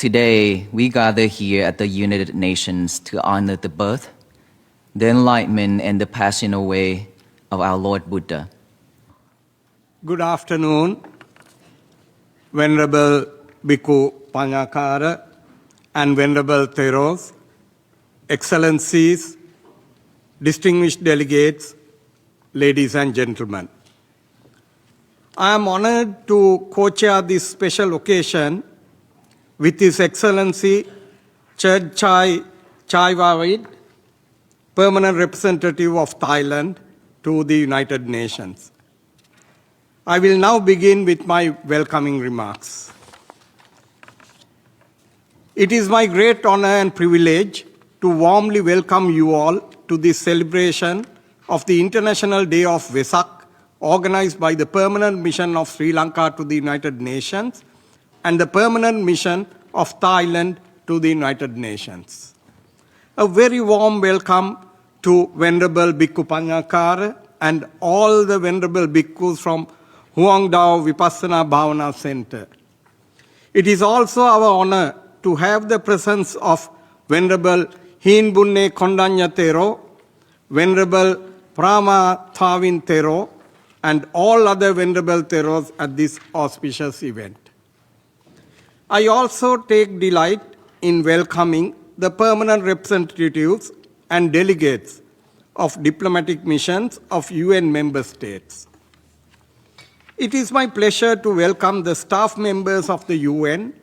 Today, we gather here at the United Nations to honor the birth, the enlightenment, and the passing away of our Lord Buddha. Good afternoon, Venerable Bhikkhu Panyakara and Venerable Theros, Excellencies, distinguished delegates, ladies and gentlemen. I am honored to co-chair this special occasion with His Excellency Cherd Chai Chaiwawid, Permanent Representative of Thailand to the United Nations. I will now begin with my welcoming remarks. It is my great honor and privilege to warmly welcome you all to this celebration of the International Day of Vesak, organized by the Permanent Mission of Sri Lanka to the United Nations and the Permanent Mission of Thailand to the United Nations. A very warm welcome to Venerable Bhikkhu Panyakara and all the Venerable Bhikkhus from Huang Dao Vipassana Bhavana Center. It is also our honor to have the presence of Venerable Hin Bunne Kondanya Thero, Venerable Prama Thavin Thero, and all other Venerable Theros at this auspicious event. I also take delight in welcoming the permanent representatives and delegates of diplomatic missions of UN member states. It is my pleasure to welcome the staff members of the UN,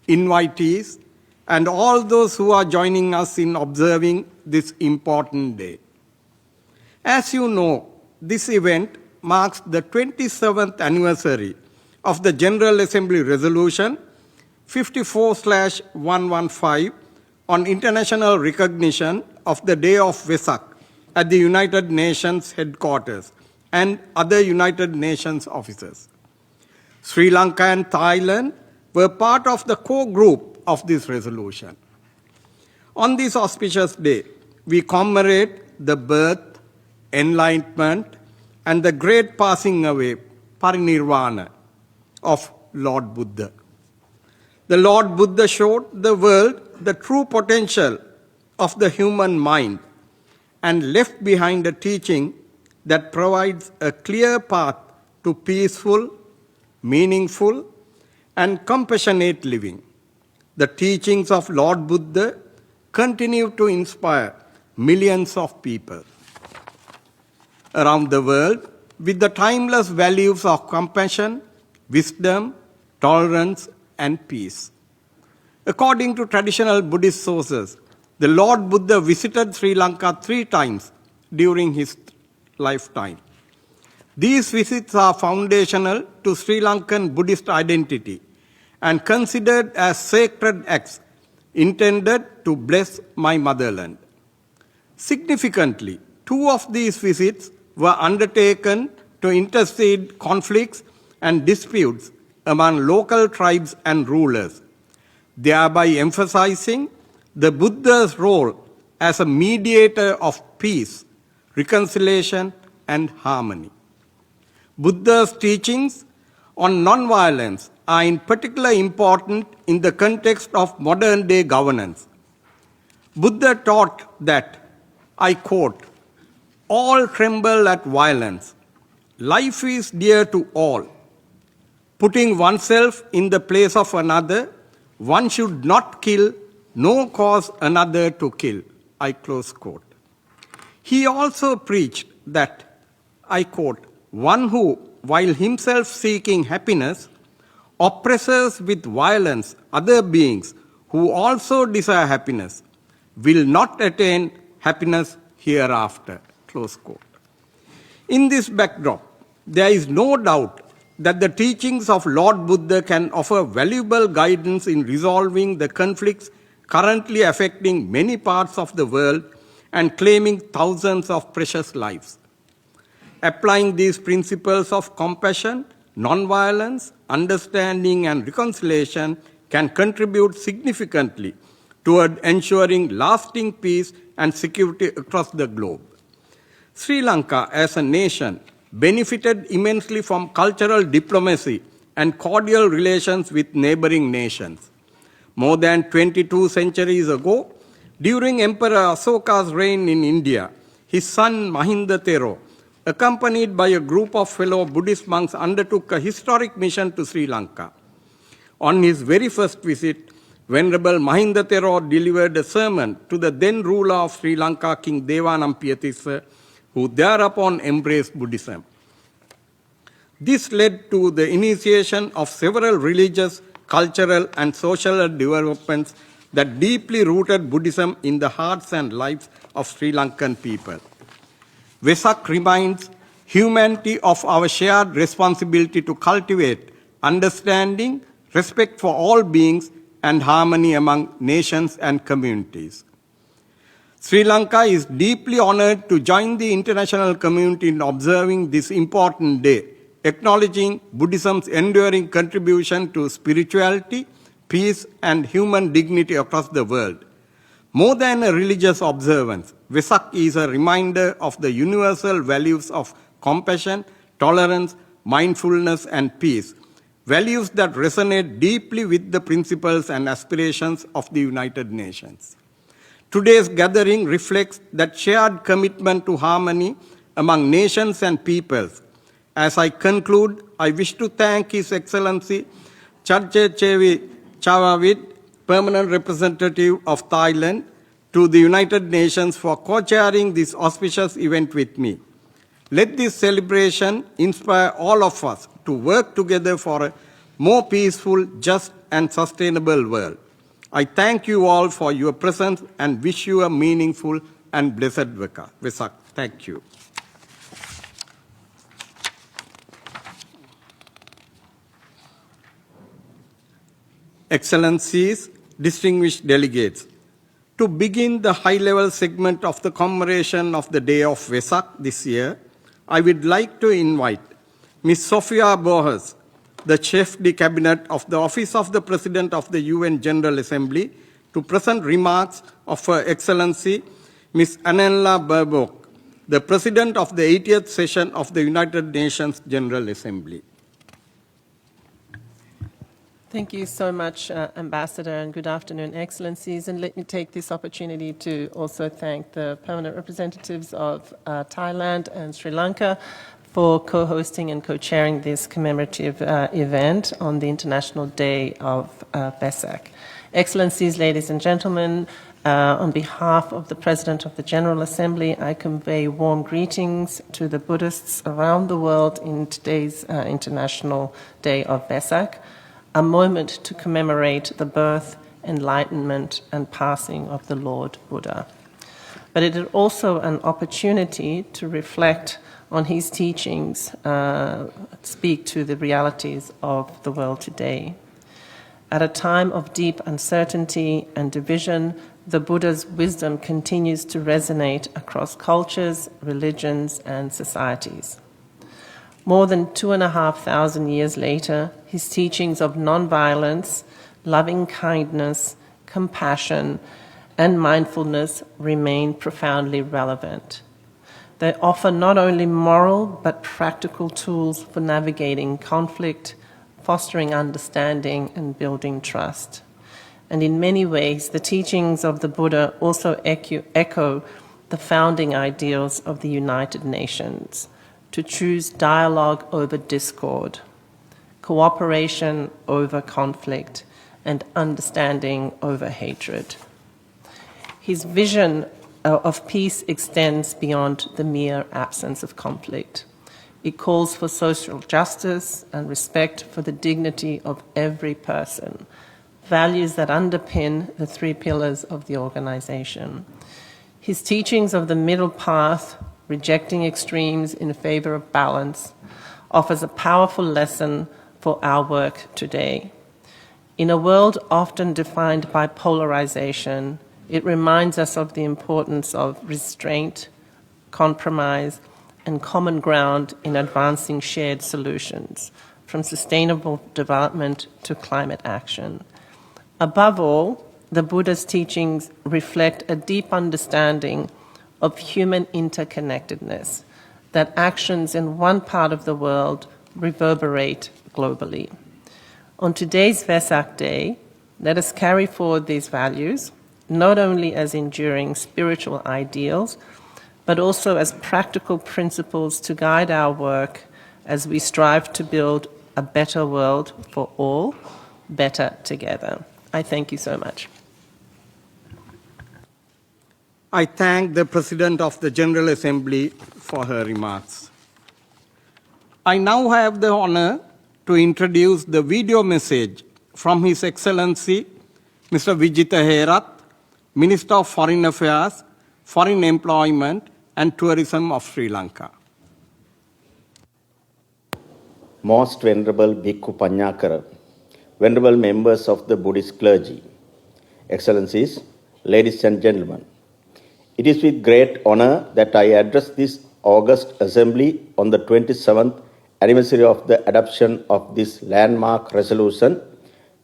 invitees, and all those who are joining us in observing this important day. As you know, this event marks the 27th anniversary of the General Assembly Resolution 54/115 on international recognition of the Day of Vesak at the United Nations headquarters and other United Nations offices. Sri Lanka and Thailand were part of the core group of this resolution. On this auspicious day, we commemorate the birth, enlightenment, and the great passing away, parinirvana, of Lord Buddha. The Lord Buddha showed the world the true potential of the human mind and left behind a teaching that provides a clear path to peaceful, meaningful, and compassionate living. The teachings of Lord Buddha continue to inspire millions of people around the world with the timeless values of compassion, wisdom, tolerance, and peace. According to traditional Buddhist sources, the Lord Buddha visited Sri Lanka 3 times during his lifetime. These visits are foundational to Sri Lankan Buddhist identity and considered as sacred acts intended to bless my motherland. Significantly, 2 of these visits were undertaken to intercede conflicts and disputes among local tribes and rulers, thereby emphasizing the Buddha's role as a mediator of peace, reconciliation, and harmony. Buddha's teachings on nonviolence are in particular important in the context of modern-day governance. Buddha taught that, I quote, "All tremble at violence. Life is dear to all. Putting oneself in the place of another, one should not kill, nor cause another to kill." I close quote. He also preached that, I quote, "One who, while himself seeking happiness, oppresses with violence other beings who also desire happiness, will not attain happiness hereafter." Close quote. In this backdrop, there is no doubt that the teachings of Lord Buddha can offer valuable guidance in resolving the conflicts currently affecting many parts of the world and claiming thousands of precious lives. Applying these principles of compassion, nonviolence, understanding, and reconciliation can contribute significantly toward ensuring lasting peace and security across the globe. Sri Lanka, as a nation, benefited immensely from cultural diplomacy and cordial relations with neighboring nations. More than 22 centuries ago, during Emperor Asoka's reign in India, his son Mahinda Thero, accompanied by a group of fellow Buddhist monks, undertook a historic mission to Sri Lanka. On his very first visit, Venerable Mahinda Thero delivered a sermon to the then ruler of Sri Lanka, King Devanampiyathissa, who thereupon embraced Buddhism. This led to the initiation of several religious, cultural, and social developments that deeply rooted Buddhism in the hearts and lives of Sri Lankan people. Vesak reminds humanity of our shared responsibility to cultivate understanding, respect for all beings, and harmony among nations and communities. Sri Lanka is deeply honored to join the international community in observing this important day, acknowledging Buddhism's enduring contribution to spirituality, peace, and human dignity across the world. More than a religious observance, Vesak is a reminder of the universal values of compassion, tolerance, mindfulness, and peace, values that resonate deeply with the principles and aspirations of the United Nations. Today's gathering reflects that shared commitment to harmony among nations and peoples. As I conclude, I wish to thank His Excellency Charchechevi Chawawit, Permanent Representative of Thailand, to the United Nations for co-chairing this auspicious event with me. Let this celebration inspire all of us to work together for a more peaceful, just, and sustainable world. I thank you all for your presence and wish you a meaningful and blessed Vesak. Thank you. Excellencies, distinguished delegates, to begin the high-level segment of the commemoration of the Day of Vesak this year, I would like to invite Ms. Sofia Borges, the Chef de Cabinet of the Office of the President of the UN General Assembly, to present remarks of Her Excellency Ms. Annella Baerbock, the President of the 80th Session of the United Nations General Assembly. Thank you so much, Ambassador, and good afternoon, Excellencies. And let me take this opportunity to also thank the permanent representatives of Thailand and Sri Lanka for co-hosting and co-chairing this commemorative event on the International Day of Vesak. Excellencies, ladies and gentlemen, on behalf of the President of the General Assembly, I convey warm greetings to the Buddhists around the world in today's International Day of Vesak, a moment to commemorate the birth, enlightenment, and passing of the Lord Buddha. But it is also an opportunity to reflect on his teachings, speak to the realities of the world today. At a time of deep uncertainty and division, the Buddha's wisdom continues to resonate across cultures, religions, and societies. More than 2,500 years later, his teachings of nonviolence, loving kindness, compassion, and mindfulness remain profoundly relevant. They offer not only moral but practical tools for navigating conflict, fostering understanding, and building trust. And in many ways, the teachings of the Buddha also echo the founding ideals of the United Nations: to choose dialogue over discord, cooperation over conflict, and understanding over hatred. His vision of peace extends beyond the mere absence of conflict. It calls for social justice and respect for the dignity of every person, values that underpin the three pillars of the organization. His teachings of the middle path, rejecting extremes in favor of balance, offers a powerful lesson for our work today. In a world often defined by polarization, it reminds us of the importance of restraint, compromise, and common ground in advancing shared solutions, from sustainable development to climate action. Above all, the Buddha's teachings reflect a deep understanding of human interconnectedness, that actions in one part of the world reverberate globally. On today's Vesak Day, Let us carry forward these values, not only as enduring spiritual ideals, but also as practical principles to guide our work as we strive to build a better world for all, better together. I thank you so much. I thank the President of the General Assembly for her remarks. I now have the honor to introduce the video message from His Excellency Mr. Vijitha Herath, Minister of Foreign Affairs, Foreign Employment and Tourism of Sri Lanka. Most Venerable Bhikkhu Panyakara, Venerable members of the Buddhist clergy, Excellencies, ladies and gentlemen, it is with great honor that I address this August Assembly on the 27th anniversary of the adoption of this landmark resolution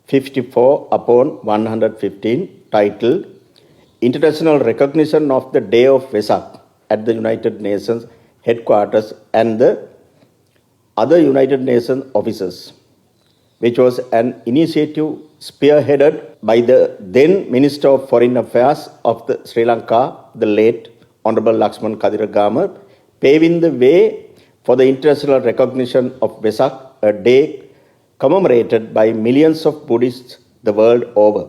54/115 titled International Recognition of the Day of Vesak at the United Nations headquarters and the other United Nations offices, which was an initiative spearheaded by the then Minister of Foreign Affairs of the Sri Lanka, the late Honorable Lakshman Kadiragama, paving the way for the international recognition of Vesak, a day commemorated by millions of Buddhists the world over.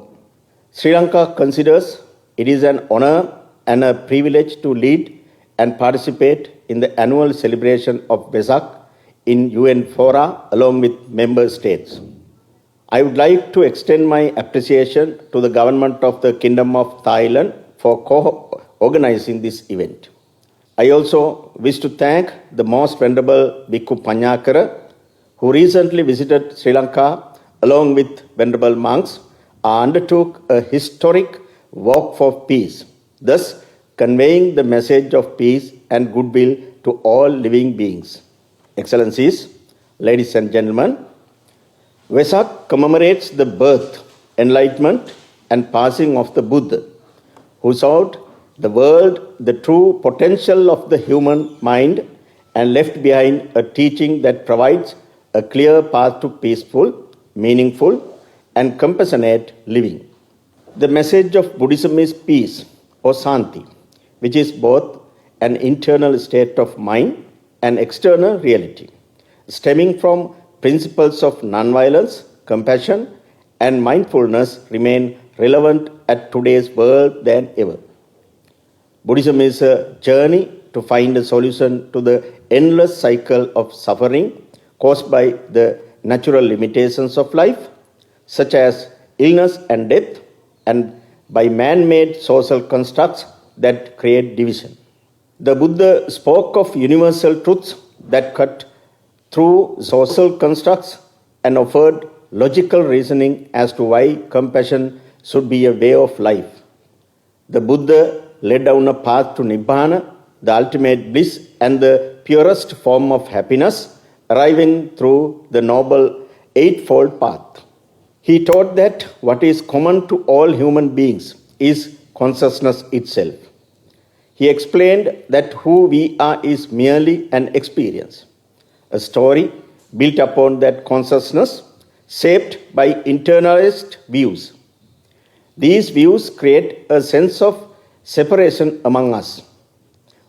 Sri Lanka considers it is an honor and a privilege to lead and participate in the annual celebration of Vesak in UN fora along with member states. I would like to extend my appreciation to the government of the Kingdom of Thailand for co-organizing this event. I also wish to thank the Most Venerable Bhikkhu Panyakara, who recently visited Sri Lanka along with Venerable monks, undertook a historic walk for peace, thus conveying the message of peace and goodwill to all living beings. Excellencies, ladies and gentlemen, Vesak commemorates the birth, enlightenment, and passing of the Buddha, who showed the world the true potential of the human mind and left behind a teaching that provides a clear path to peaceful, meaningful, and compassionate living. The message of Buddhism is peace, or Santi, which is both an internal state of mind and external reality, stemming from principles of nonviolence, compassion, and mindfulness remain relevant at today's world than ever. Buddhism is a journey to find a solution to the endless cycle of suffering caused by the natural limitations of life, such as illness and death, and by man-made social constructs that create division. The Buddha spoke of universal truths that cut through social constructs and offered logical reasoning as to why compassion should be a way of life. The Buddha led down a path to Nibbana, the ultimate bliss and the purest form of happiness, arriving through the noble eightfold path. He taught that what is common to all human beings is consciousness itself. He explained that who we are is merely an experience, a story built upon that consciousness, shaped by internalized views. These views create a sense of separation among us.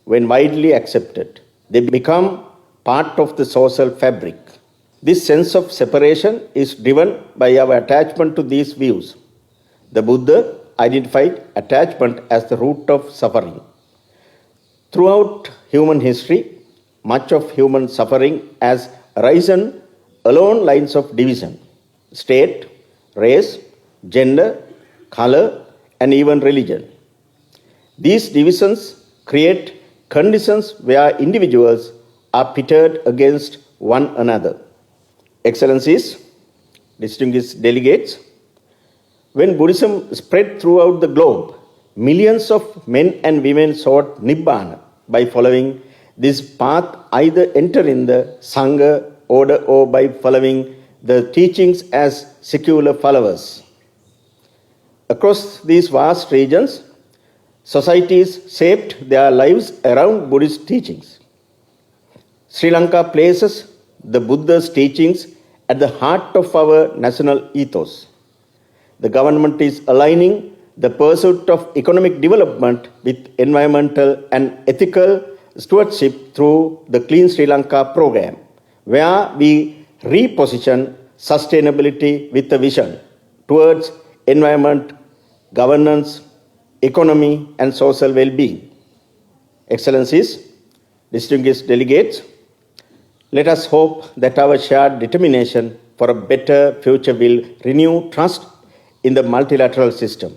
When widely accepted, they become part of the social fabric. This sense of separation is driven by our attachment to these views. The Buddha identified attachment as the root of suffering. Throughout human history, much of human suffering has arisen along lines of division: state, race, gender, color, and even religion. These divisions create conditions where individuals are pitted against one another. Excellencies, distinguished delegates, when Buddhism spread throughout the globe, millions of men and women sought Nibbana by following this path, either enter in the Sangha order or by following the teachings as secular followers. Across these vast regions, societies shaped their lives around Buddhist teachings. Sri Lanka places the Buddha's teachings at the heart of our national ethos. the government is aligning the pursuit of economic development with environmental and ethical stewardship through the Clean Sri Lanka program, where we reposition sustainability with a vision towards environment, governance, economy, and social well-being. Excellencies, distinguished delegates, let us hope that our shared determination for a better future will renew trust in the multilateral system,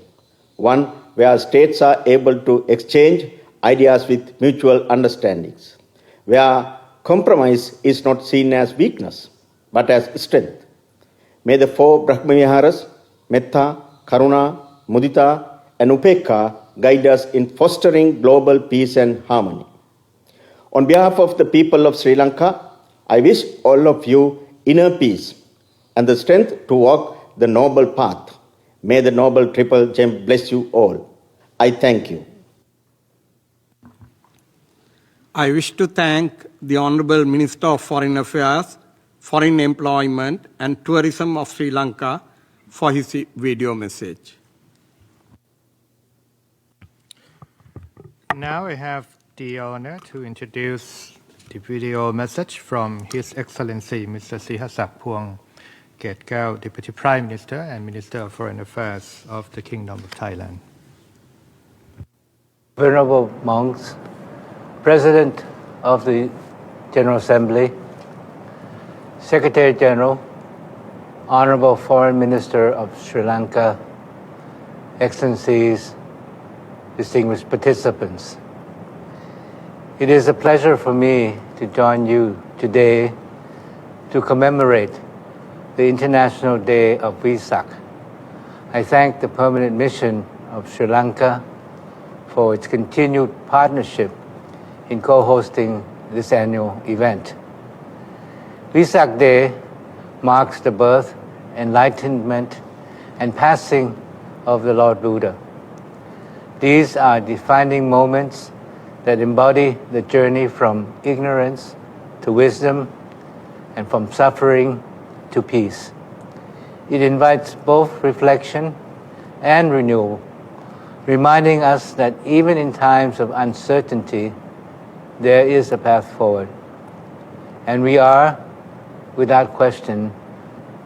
one where states are able to exchange ideas with mutual understandings, where compromise is not seen as weakness but as strength. May the four Brahmaviharas, Metta, Karuna, Mudita, and Upekha guide us in fostering global peace and harmony. On behalf of the people of Sri Lanka, I wish all of you inner peace and the strength to walk the noble path. May the noble triple gem bless you all. I thank you. I wish to thank the Honorable Minister of Foreign Affairs, Foreign Employment and Tourism of Sri Lanka for his video message. Now I have the honor to introduce the video message from His Excellency Mr. Sihasak Phuong Ketkau, Deputy Prime Minister and Minister of Foreign Affairs of the Kingdom of Thailand. Venerable monks, President of the General Assembly, Secretary General, Honorable Foreign Minister of Sri Lanka, Excellencies, distinguished participants. It is a pleasure for me to join you today to commemorate the International Day of Vesak. I thank the Permanent Mission of Sri Lanka for its continued partnership in co-hosting this annual event. Vesak Day marks the birth, enlightenment, and passing of the Lord Buddha. These are defining moments that embody the journey from ignorance to wisdom and from suffering to peace. It invites both reflection and renewal, reminding us that even in times of uncertainty, there is a path forward. And we are, without question,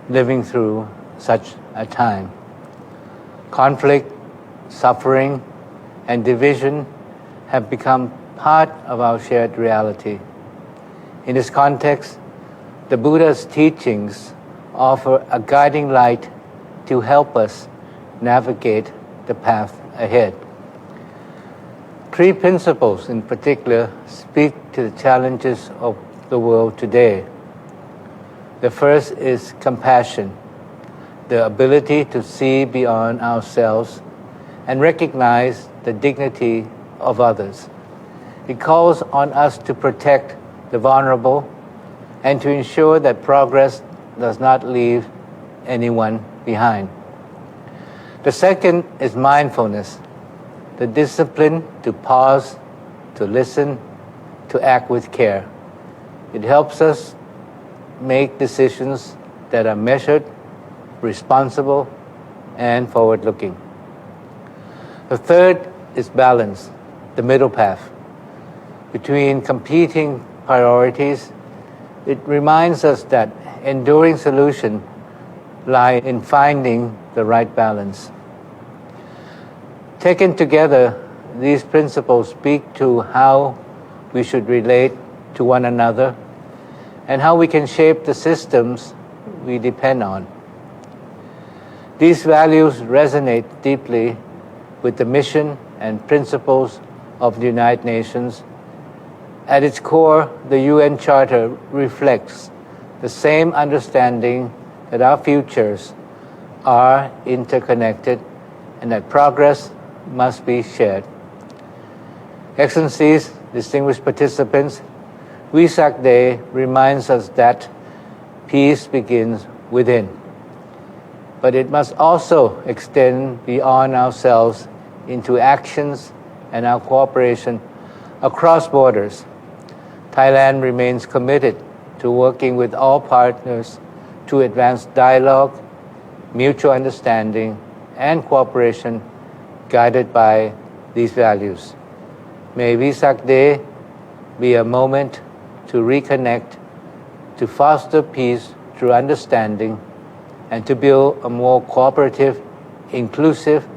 living through such a time. Conflict, suffering, and division have become part of our shared reality. In this context, the Buddha's teachings offer a guiding light to help us navigate the path ahead. Three principles in particular speak to the challenges of the world today. The first is compassion, the ability to see beyond ourselves and recognize the dignity of others. It calls on us to protect the vulnerable and to ensure that progress does not leave anyone behind. The second is mindfulness, the discipline to pause, to listen, to act with care. It helps us make decisions that are measured, responsible, and forward-looking. The third is balance, the middle path. Between competing priorities, it reminds us that enduring solutions lie in finding the right balance. Taken together, these principles speak to how we should relate to one another and how we can shape the systems we depend on. These values resonate deeply with the mission and principles of the United Nations. At its core, the UN Charter reflects the same understanding that our futures are interconnected and that progress must be shared. Excellencies, distinguished participants, Vesak Day reminds us that peace begins within, but it must also extend beyond ourselves into actions and our cooperation across borders. Thailand remains committed to working with all partners to advance dialogue, mutual understanding, and cooperation guided by these values. May Vesak Day be a moment to reconnect, to foster peace through understanding, and to build a more cooperative, inclusive,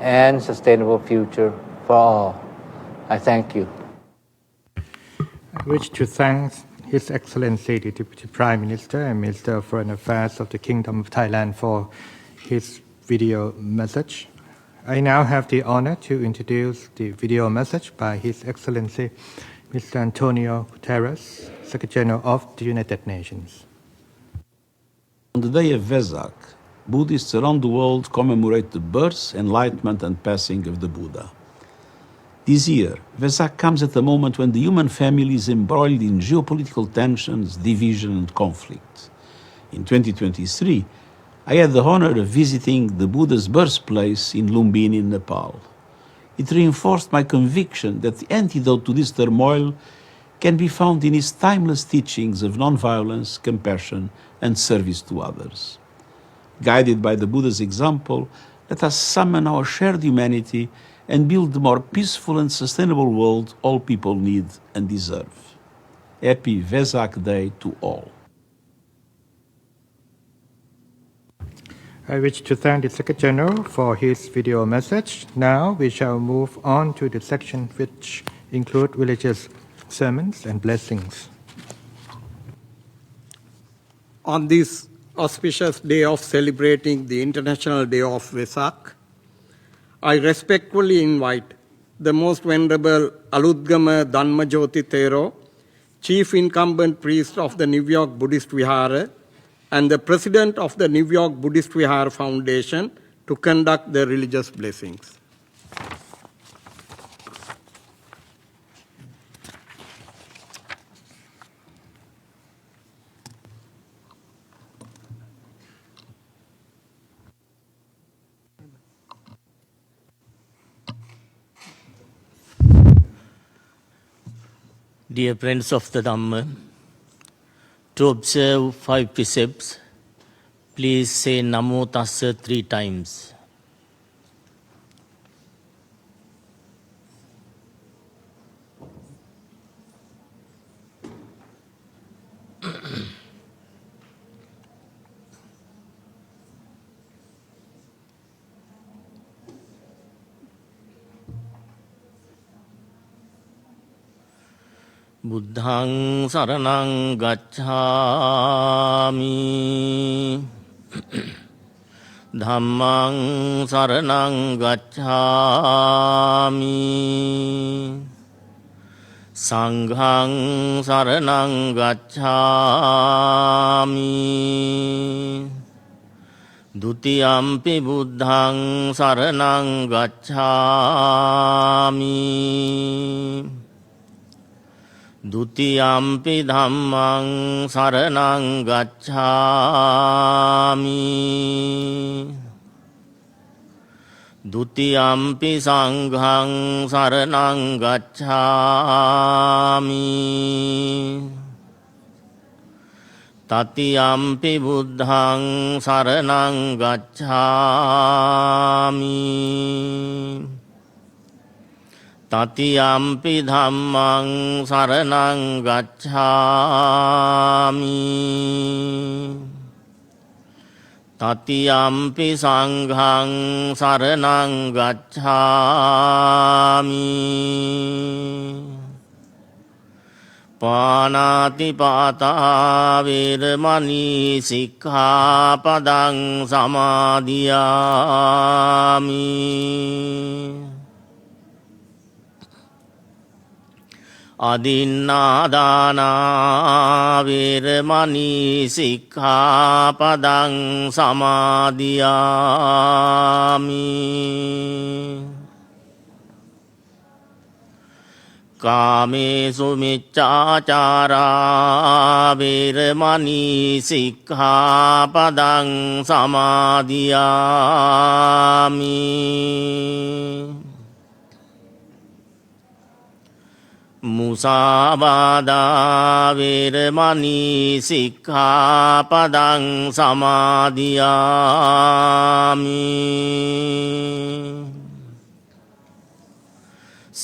and sustainable future for all. I thank you. I wish to thank His Excellency the Deputy Prime Minister and Minister of Foreign Affairs of the Kingdom of Thailand for his video message. I now have the honor to introduce the video message by His Excellency Mr. Antonio Guterres, Secretary General of the United Nations. On the day of Vesak, Buddhists around the world commemorate the birth, enlightenment, and passing of the Buddha. This year, Vesak comes at a moment when the human family is embroiled in geopolitical tensions, division, and conflict. In 2023, I had the honor of visiting the Buddha's birthplace in Lumbini, Nepal. It reinforced my conviction that the antidote to this turmoil can be found in his timeless teachings of nonviolence, compassion, and service to others. Guided by the Buddha's example, let us summon our shared humanity and build the more peaceful and sustainable world all people need and deserve. Happy Vesak Day to all. I wish to thank the Secretary General for his video message. Now we shall move on to the section which include religious sermons and blessings. On this auspicious day of celebrating the International Day of Vesak, I respectfully invite the Most Venerable Aludgama Dhammajoti Thero, Chief Incumbent Priest of the New York Buddhist Vihara, and the President of the New York Buddhist Vihara Foundation to conduct the religious blessings. Dear friends of the Dhamma, to observe 5 precepts, please say Namo Tassa 3 times. Buddhaṃ saraṇaṃ gacchāmi Dhammaṃ saraṇaṃ gacchāmi Saṅghaṃ saraṇaṃ gacchāmi Dutiyampi buddhaṃ saraṇaṃ gacchāmi Dutiyampi dhammaṃ saraṇaṃ gacchāmi Dutiyampi saṅghaṃ saraṇaṃ gacchāmi Tatiyampi buddhaṃ saraṇaṃ gacchāmi Tatiyampi dhammaṃ saraṇaṃ gacchāmi Tatiyampi saṅghaṃ saraṇaṃ gacchāmi Pānātipātā vīramani sikkhapada samadhiyāmi Adinādāna vīramani sikkhapada samadhiyāmi Kāmesu miccācārā vīramani sikkhapada samadhiyāmi මුසාවාදා වේරමණී සික්ඛාපදං සමාදියාමි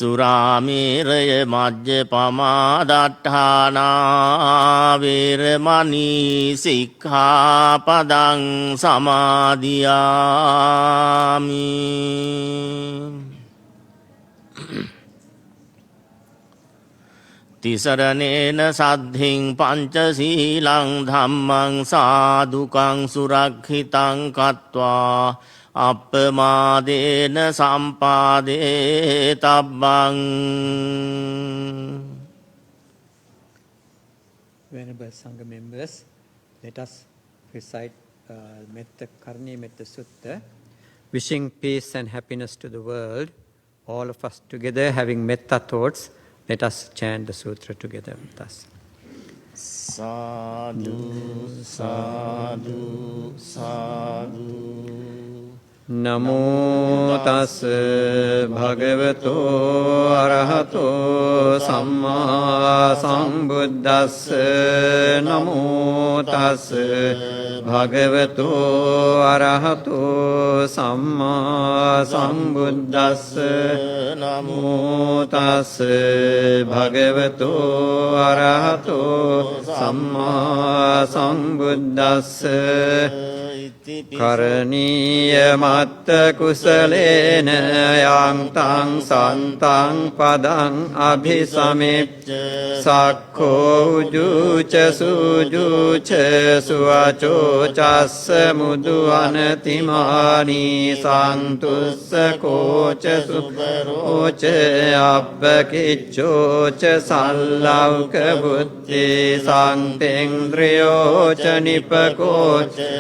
සුරාමේරය මජ්ජපමා දට්ඨානා වේරමණී සික්ඛාපදං සමාදියාමි තිසරණේන සද්ධින් පංචශීලං ධම්මං සාදුකං සුරක්ෂිතං කତ୍වා අප්පමාදේන සම්පාදේ තබ්බං. Venerable Sangha members, let us recite Metta Karni Metta Sutta, wishing peace and happiness to the world. All of us together having metta thoughts, let us chant the sutra together with us. Sadhu, sadhu, sadhu. Namo tassa bhagavato arahato samma sambuddhassa. Namo tassa bhagavato arahato samma sambuddhassa. Namo tassa bhagavato arahato samma sambuddhassa. Karaniya matta kusalena yang tang santang padang abhisamipca sakho ujuca sujuca suaco cassa mudu anatimani santussa koca suparoca abbakiccoca sallauka buddhi sangtendriyoca nipakoca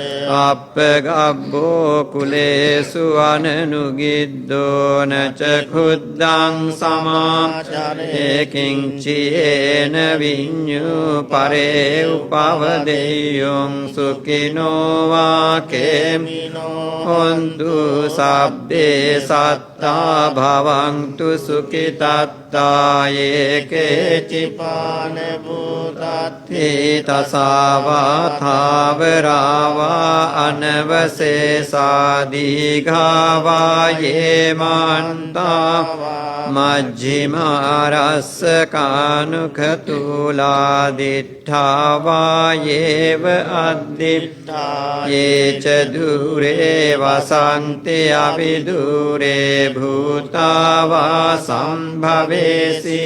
appagabbo kulesu ananugiddo naca khuddang samacare kinciyena vinyu pare upavadeyung sukino vakemino hontu sabbe satta bhavantu sukitatta yeke cipane bhutatti tasava thavarava anavasesādīghāvā yemantā majjimārasakānukhatulāditthāvā yeva additthā yeca dure vasanti avidure bhūtāvā sambhavesi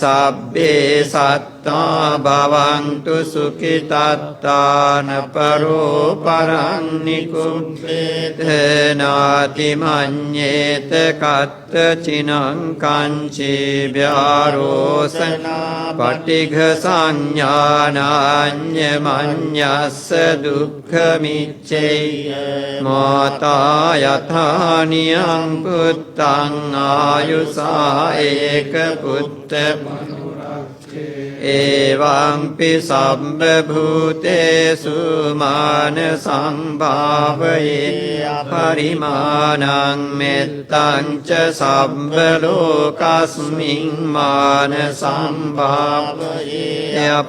sabbe sattā bhavantu sukitattana paro parang nikubbedhenāti maññeta katta cinang kanci vyārosana patigha saññānañña maññassa dukkha micceya mātā yathāniyam puttang āyusā eka putta evampi sabba bhutesu mana sambhavaye parimanang mettang ca sabba lokasming mana sambhavaye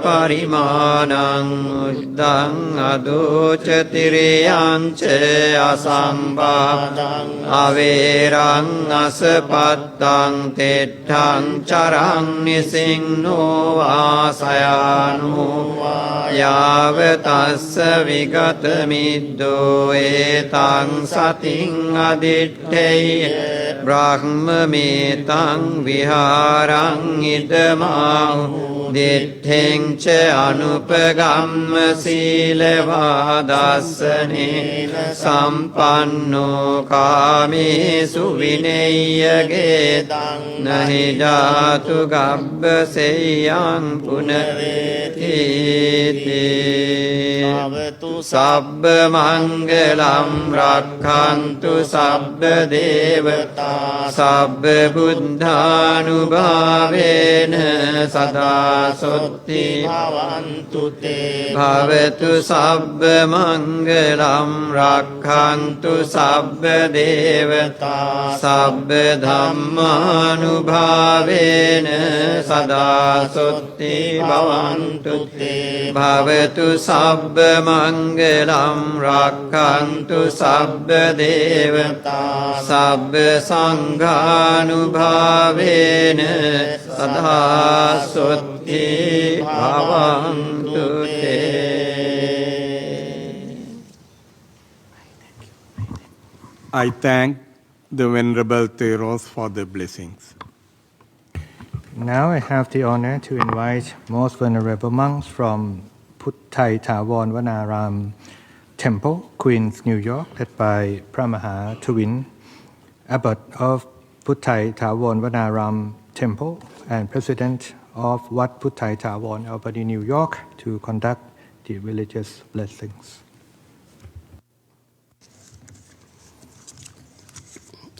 parimanang uddang adoca tiriyang ca asambhadang averang asapattang tettang carang nisingno ආසයානු යාවතස්ස විගතමිද්දෝ ඒතං සතින් අදිට්ඨේය බ්‍රහ්මමේතං විහාරං ඉදමං දිට්ඨෙං ච අනුපගම්ම සීලවාදස්සනේන සම්පන්නෝ කාමේසු විනේයගේතං නහි ජාතු ගබ්බසෙයං පුනරේති සබ්බ මංගලම් රක්ඛන්තු සබ්බ දේවතා සබ්බ බුද්ධානුභාවේන සදා สุติภวันตุเตภวตุสัพพมังคลังรักขันตุสัพพเทวตาสัพพธัมมานุภาเวนะสดาสุติภวันตุเตภวตุสัพพมังคลังรักขันตุสัพพเทวตาสัพพสังฆานุภาเวนะสดาสุติภวันตุเต I thank the Venerable Theros for the blessings. Now I have the honor to invite most venerable monks from Putthai Thavorn Vanaram Temple, Queens, New York, led by Pramaha Tuvin, Abbot of Putthai Thavorn Vanaram Temple and President of Wat Putthai Thavorn, Albany, New York, to conduct the religious blessings.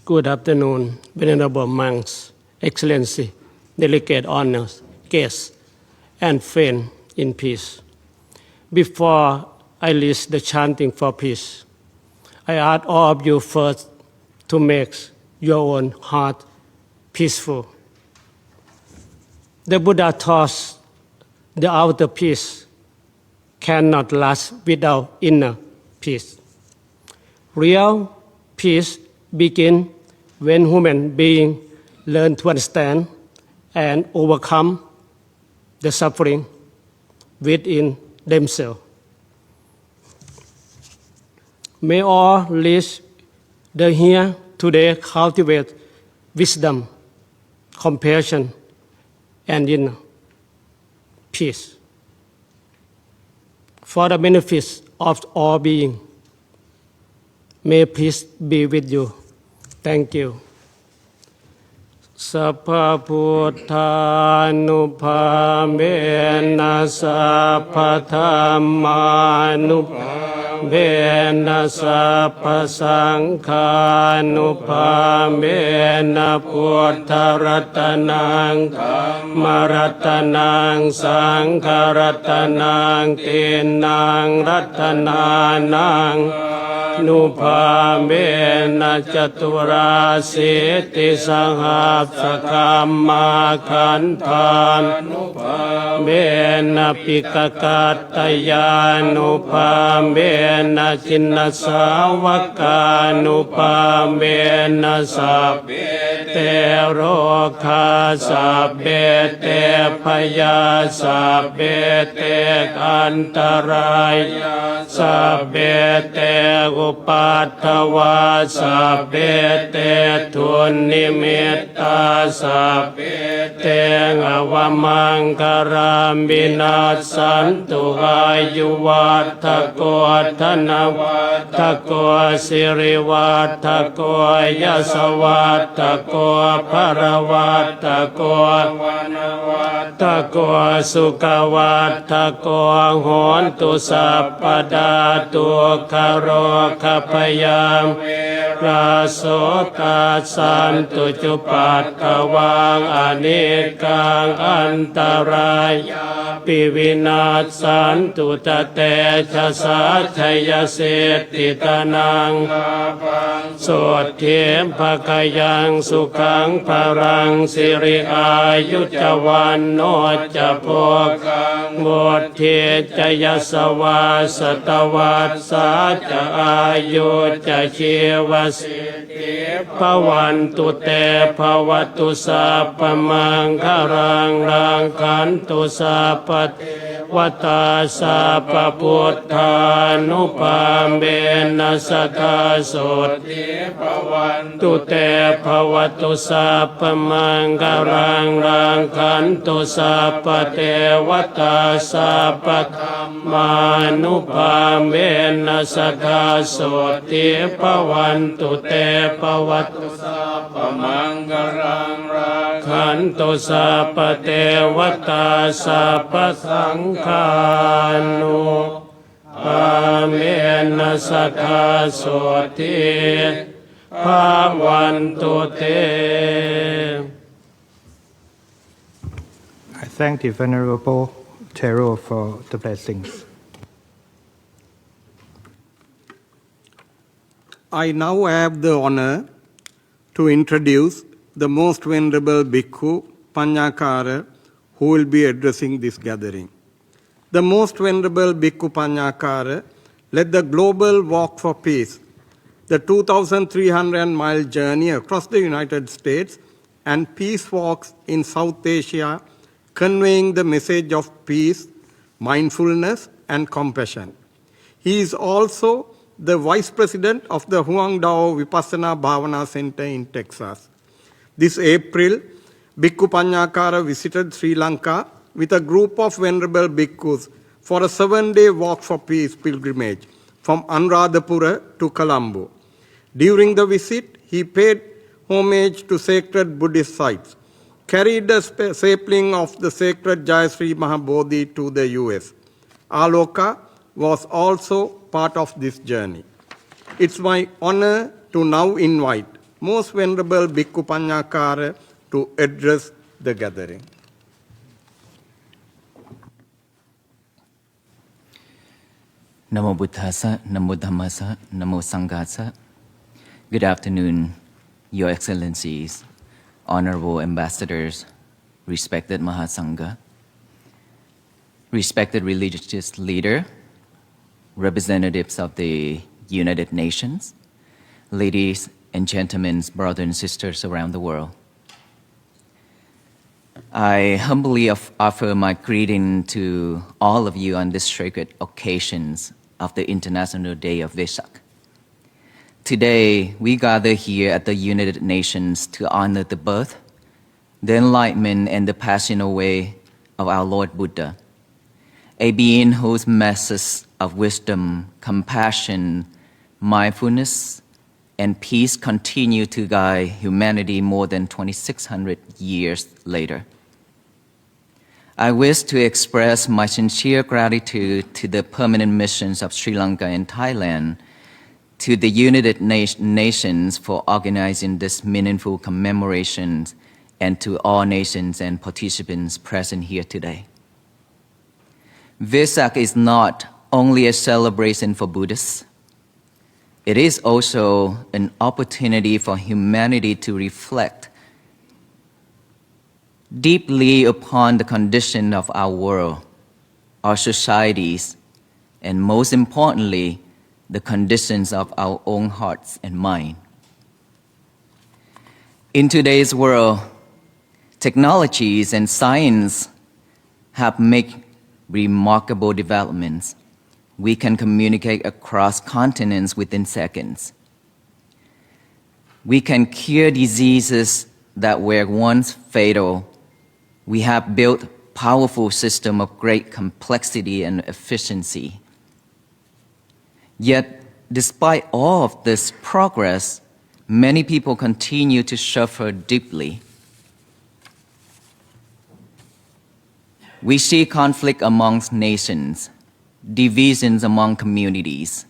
Good afternoon, Venerable monks, Excellency, delegate honors, guests, and friends in peace. Before I list the chanting for peace, I ask all of you first to make your own heart peaceful. The Buddha taught the outer peace cannot last without inner peace. Real peace begins when human beings learn to understand and overcome the suffering within themselves. May all live the here today cultivate wisdom, compassion, and inner peace for the benefits of all beings. May peace be with you. Thank you. สัพพพุทธานุภาเวนะสัพพธัมมานุภาเวนะสัพพสังฆานุภาเวนะพุทธรัตนังธัมมรัตนังสังฆรัตนังตินังรัตนานังนุภาเวนะจตุราสิติสหัสสะคัมมาขันธานุภาเวนะปิกกัตตยานุภาเวนะจินนสาวกานุภาเวนะสัพเพเตโรคาสัพเพเตพยาสัพเพเตอันตรายสัพเพเตอุปัฏฐวาสัพเพเตทุนนิมิตตาสัพเพเตอวมังคารามินาสันตุอายุวัฏโกธนวัฏโกสิริวัฏโกยสวัฏโกภรวัฏโกวนวัฏโกสุขวัฏโกโหนตุสัพพดาตุคโรคพยามราโสตาสันตุจุปัฏฐวังอเนกังอันตรายปิวินาศสันตุตเตชะสาชัยเสติตานังโสดเทมภคยังสุขังภรังสิริอายุจวันโนจะโภคังโมเทจยสวาสตวัสสาจะอายุจะชีวสิทธิภวันตุเตภวตุสัพพมังคารังรังขันตุสัพพเทวตาสัพพพุทธานุภาเวนะสัทธาโสติภวันตุเตภวตุสัพพมังคารังรังขันตุสัพพเทวตาสัพพธัมมานุภาเวนะสัทธาโสติภวันตุเตภวตุสัพพมังคารังรังขันตุสัพพเทวตาสัพพสังฆานุภาเวนะสัทธาโสติภวันตุเต thank the Venerable Tero for the blessings. I now have the honor to introduce the Most Venerable Bhikkhu Panyakara, who will be addressing this gathering. The Most Venerable Bhikkhu Panyakara led the global walk for peace, the 2,300-mile journey across the United States, and peace walks in South Asia, conveying the message of peace, mindfulness, and compassion. He is also the Vice President of the Huang Dao Vipassana Bhavana Center in Texas. This April, Bhikkhu Panyakara visited Sri Lanka with a group of Venerable Bhikkhus for a 7-day walk for peace pilgrimage from Anuradhapura to Colombo. During the visit, he paid homage to sacred Buddhist sites, carried a sapling of the sacred Jayasri Mahabodhi to the US. Aloka was also part of this journey. It's my honor to now invite Most Venerable Bhikkhu Panyakara to address the gathering. Namo Buddhassa, Namo Dhammassa, Namo Sanghassa. Good afternoon, Your Excellencies, Honorable Ambassadors, respected Mahasangha, respected religious leader, representatives of the United Nations, ladies and gentlemen, brothers and sisters around the world. I humbly offer my greeting to all of you on this sacred occasions of the International Day of Vesak. Today, we gather here at the United Nations to honor the birth, the enlightenment, and the passing away of our Lord Buddha, a being whose message of wisdom, compassion, mindfulness, and peace continue to guide humanity more than 2,600 years later. I wish to express my sincere gratitude to the permanent missions of Sri Lanka and Thailand, to the United Nations for organizing this meaningful commemoration, and to all nations and participants present here today. Vesak is not only a celebration for Buddhists, it is also an opportunity for humanity to reflect deeply upon the condition of our world, our societies, and most importantly, the conditions of our own hearts and mind. In today's world, technologies and science have made remarkable developments. We can communicate across continents within seconds. We can cure diseases that were once fatal. We have built powerful systems of great complexity and efficiency. Yet, despite all of this progress, many people continue to suffer deeply. We see conflict amongst nations, divisions among communities,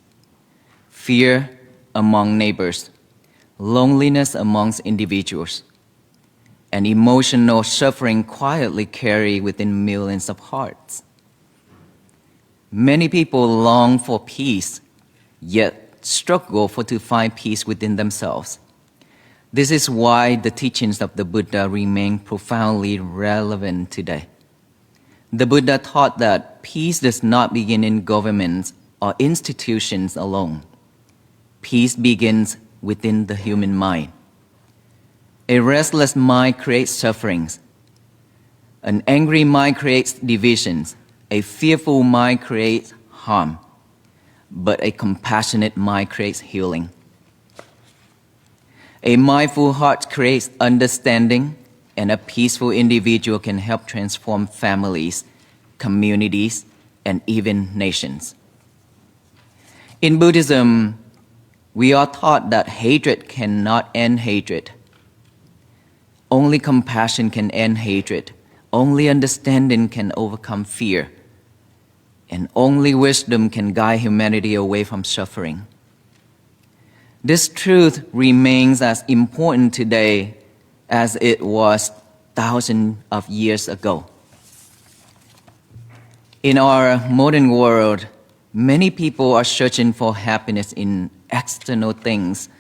fear among neighbors, loneliness amongst individuals, and emotional suffering quietly carried within millions of hearts. Many people long for peace, yet struggle to find peace within themselves. This is why the teachings of the Buddha remain profoundly relevant today. The Buddha taught that peace does not begin in governments or institutions alone. Peace begins within the human mind. A restless mind creates sufferings. An angry mind creates divisions. A fearful mind creates harm. But a compassionate mind creates healing. A mindful heart creates understanding, and a peaceful individual can help transform families, communities, and even nations. In Buddhism, we are taught that hatred cannot end hatred. Only compassion can end hatred. Only understanding can overcome fear. And only wisdom can guide humanity away from suffering. This truth remains as important today as it was thousands of years ago. In our modern world, many people are searching for happiness in external things,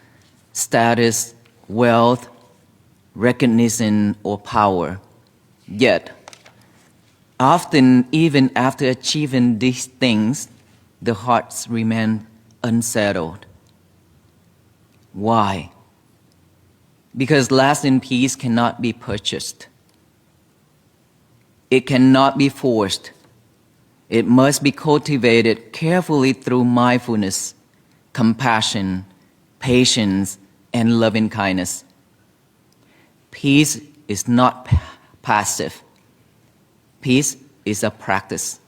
status, wealth, recognition, or power. Yet, often, even after achieving these things, the hearts remain unsettled. Why? Because lasting peace cannot be purchased. It cannot be forced. It must be cultivated carefully through mindfulness, compassion, patience, and loving kindness. Peace is not passive. Peace is a practice.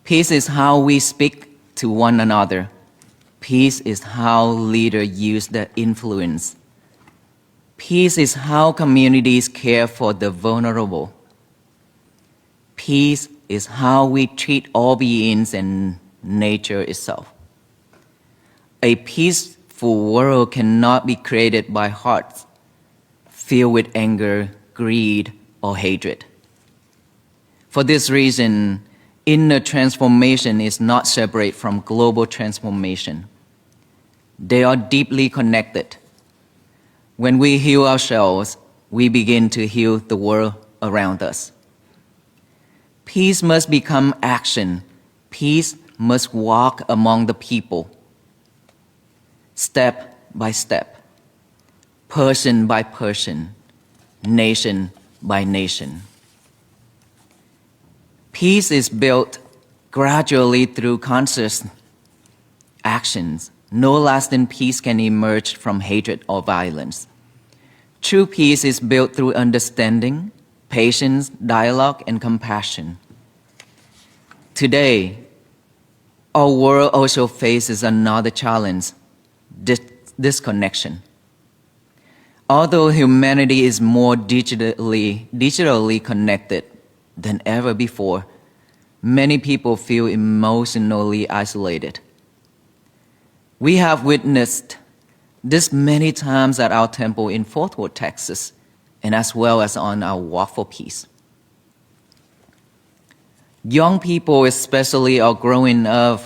Peace is how we speak to one another. Peace is how leaders use their influence. Peace is how communities care for the vulnerable. Peace is how we treat all beings and nature itself. A peaceful world cannot be created by hearts filled with anger, greed, or hatred. For this reason, inner transformation is not separate from global transformation. They are deeply connected. When we heal ourselves, we begin to heal the world around us. Peace must become action. Peace must walk among the people, step by step, person by person, nation by nation. Peace is built gradually through conscious actions. No lasting peace can emerge from hatred or violence. True peace is built through understanding, patience, dialogue, and compassion. Today, our world also faces another challenge, disconnection. Although humanity is more digitally connected than ever before, many people feel emotionally isolated. We have witnessed this many times at our temple in Fort Worth, Texas, and as well as on our walk for peace. Young people especially are growing up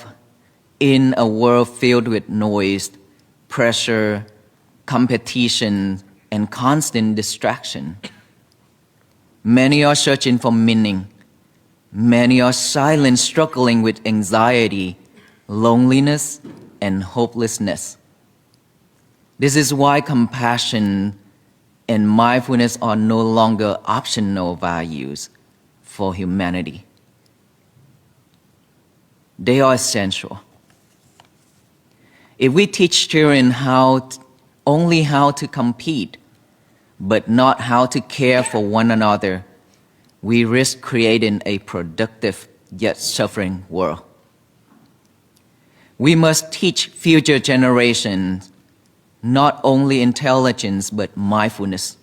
in a world filled with noise, pressure, competition, and constant distraction. Many are searching for meaning. Many are silent, struggling with anxiety, loneliness, and hopelessness. This is why compassion and mindfulness are no longer optional values for humanity. They are essential. If we teach children only how to compete, but not how to care for one another, we risk creating a productive yet suffering world. We must teach future generations not only intelligence but mindfulness,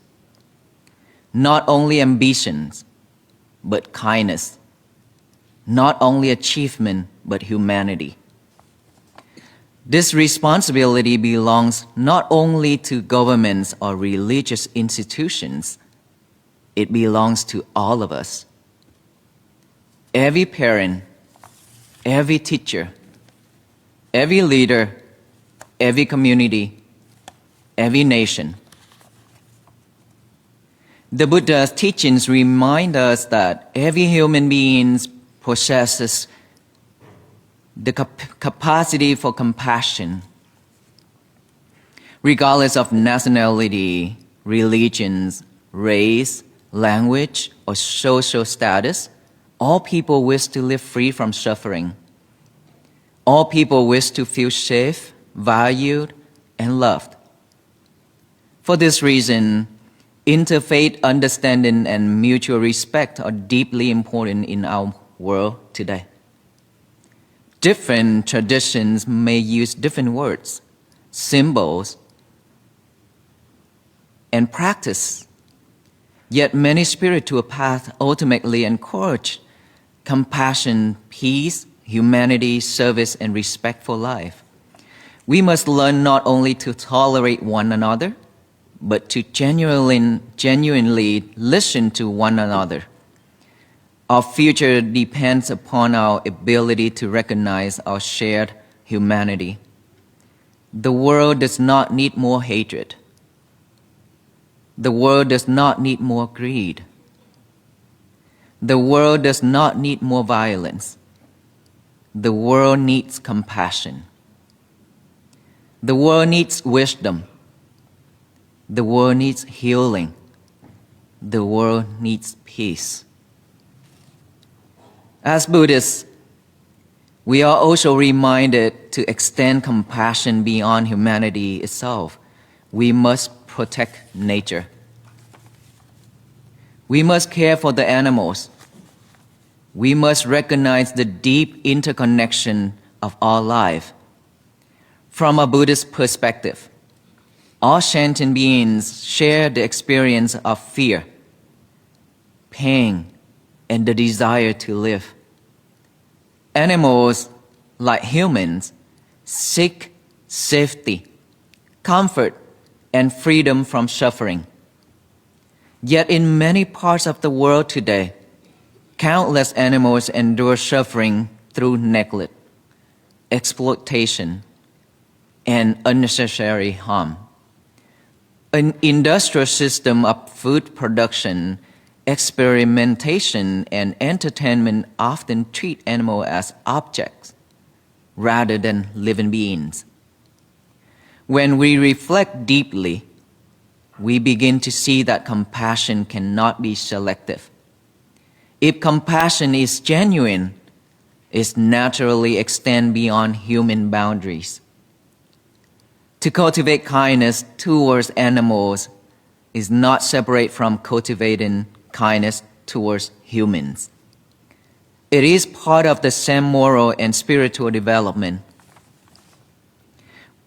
not only ambitions but kindness, not only achievement but humanity. This responsibility belongs not only to governments or religious institutions, it belongs to all of us. Every parent, every teacher, every leader, every community, every nation. The Buddha's teachings remind us that every human being possesses the capacity for compassion. Regardless of nationality, religions, race, language, or social status, all people wish to live free from suffering. All people wish to feel safe, valued, and loved. For this reason, interfaith understanding and mutual respect are deeply important in our world today. Different traditions may use different words, symbols, and practice. Yet many spiritual paths ultimately encourage compassion, peace, humanity, service, and respect for life. We must learn not only to tolerate one another, but to genuinely listen to one another. Our future depends upon our ability to recognize our shared humanity. The world does not need more hatred. The world does not need more greed. The world does not need more violence. The world needs compassion. The world needs wisdom. The world needs healing. The world needs peace. As Buddhists, we are also reminded to extend compassion beyond humanity itself. We must protect nature. We must care for the animals. We must recognize the deep interconnection of all life. From a Buddhist perspective, all sentient beings share the experience of fear, pain, and the desire to live. Animals, like humans, seek safety, comfort, and freedom from suffering. Yet in many parts of the world today, countless animals endure suffering through neglect, exploitation, and unnecessary harm. An industrial system of food production, experimentation, and entertainment often treat animals as objects rather than living beings. When we reflect deeply, we begin to see that compassion cannot be selective. If compassion is genuine, it naturally extends beyond human boundaries. To cultivate kindness towards animals is not separate from cultivating kindness towards humans. It is part of the same moral and spiritual development.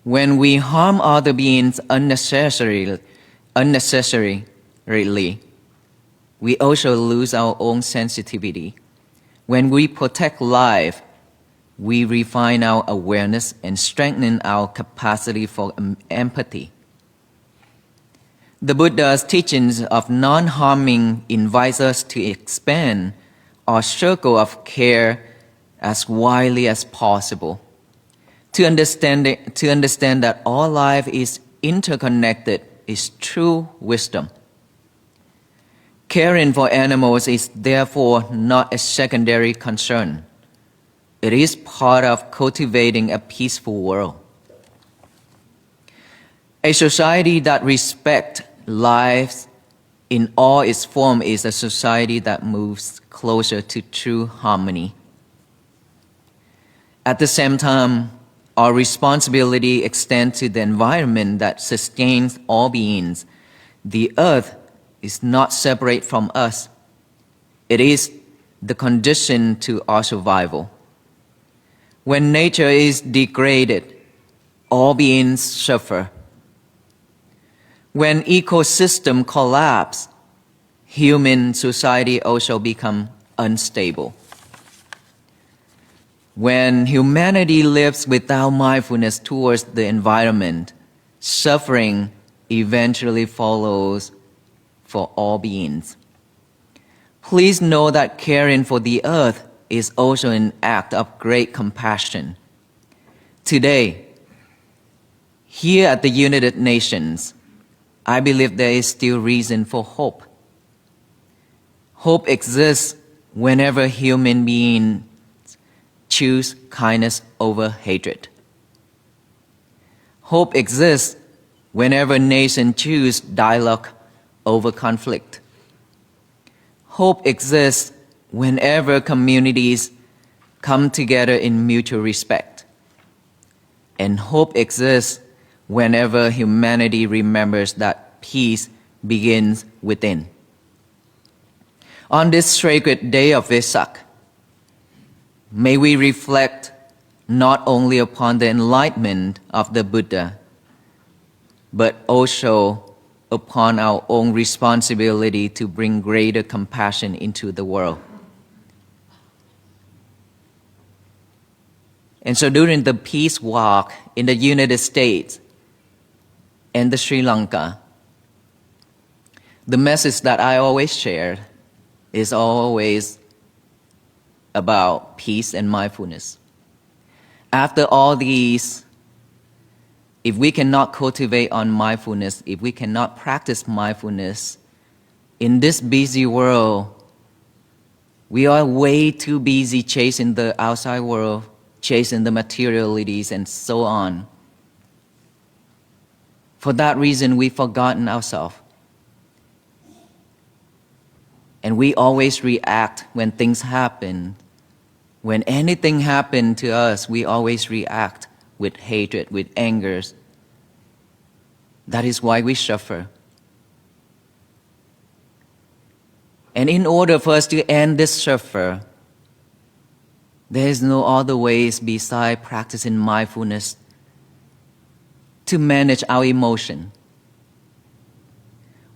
When we harm other beings unnecessarily, we also lose our own sensitivity. When we protect life, we refine our awareness and strengthen our capacity for empathy. The Buddha's teachings of non-harming invites us to expand our circle of care as widely as possible. To understand that all life is interconnected is true wisdom. Caring for animals is therefore not a secondary concern. It is part of cultivating a peaceful world. A society that respects life in all its forms is a society that moves closer to true harmony. At the same time, our responsibility extends to the environment that sustains all beings. The earth is not separate from us. It is the condition to our survival. When nature is degraded, all beings suffer. When ecosystem collapse, human society also become unstable. When humanity lives without mindfulness towards the environment, suffering eventually follows for all beings. Please know that caring for the earth is also an act of great compassion. Today, here at the United Nations, I believe there is still reason for hope. Hope exists whenever human beings choose kindness over hatred. Hope exists whenever nations choose dialogue over conflict. Hope exists whenever communities come together in mutual respect. And hope exists whenever humanity remembers that peace begins within. On this sacred day of Vesak, may we reflect not only upon the enlightenment of the Buddha, but also upon our own responsibility to bring greater compassion into the world. And so during the peace walk in the United States and the Sri Lanka, the message that I always shared is always about peace and mindfulness. After all these, if we cannot cultivate on mindfulness, if we cannot practice mindfulness, in this busy world, we are way too busy chasing the outside world, chasing the materialities and so on. For that reason, we've forgotten ourselves. And we always react when things happen. When anything happens to us, we always react with hatred, with anger. That is why we suffer. And in order for us to end this suffer, there is no other ways besides practicing mindfulness to manage our emotion.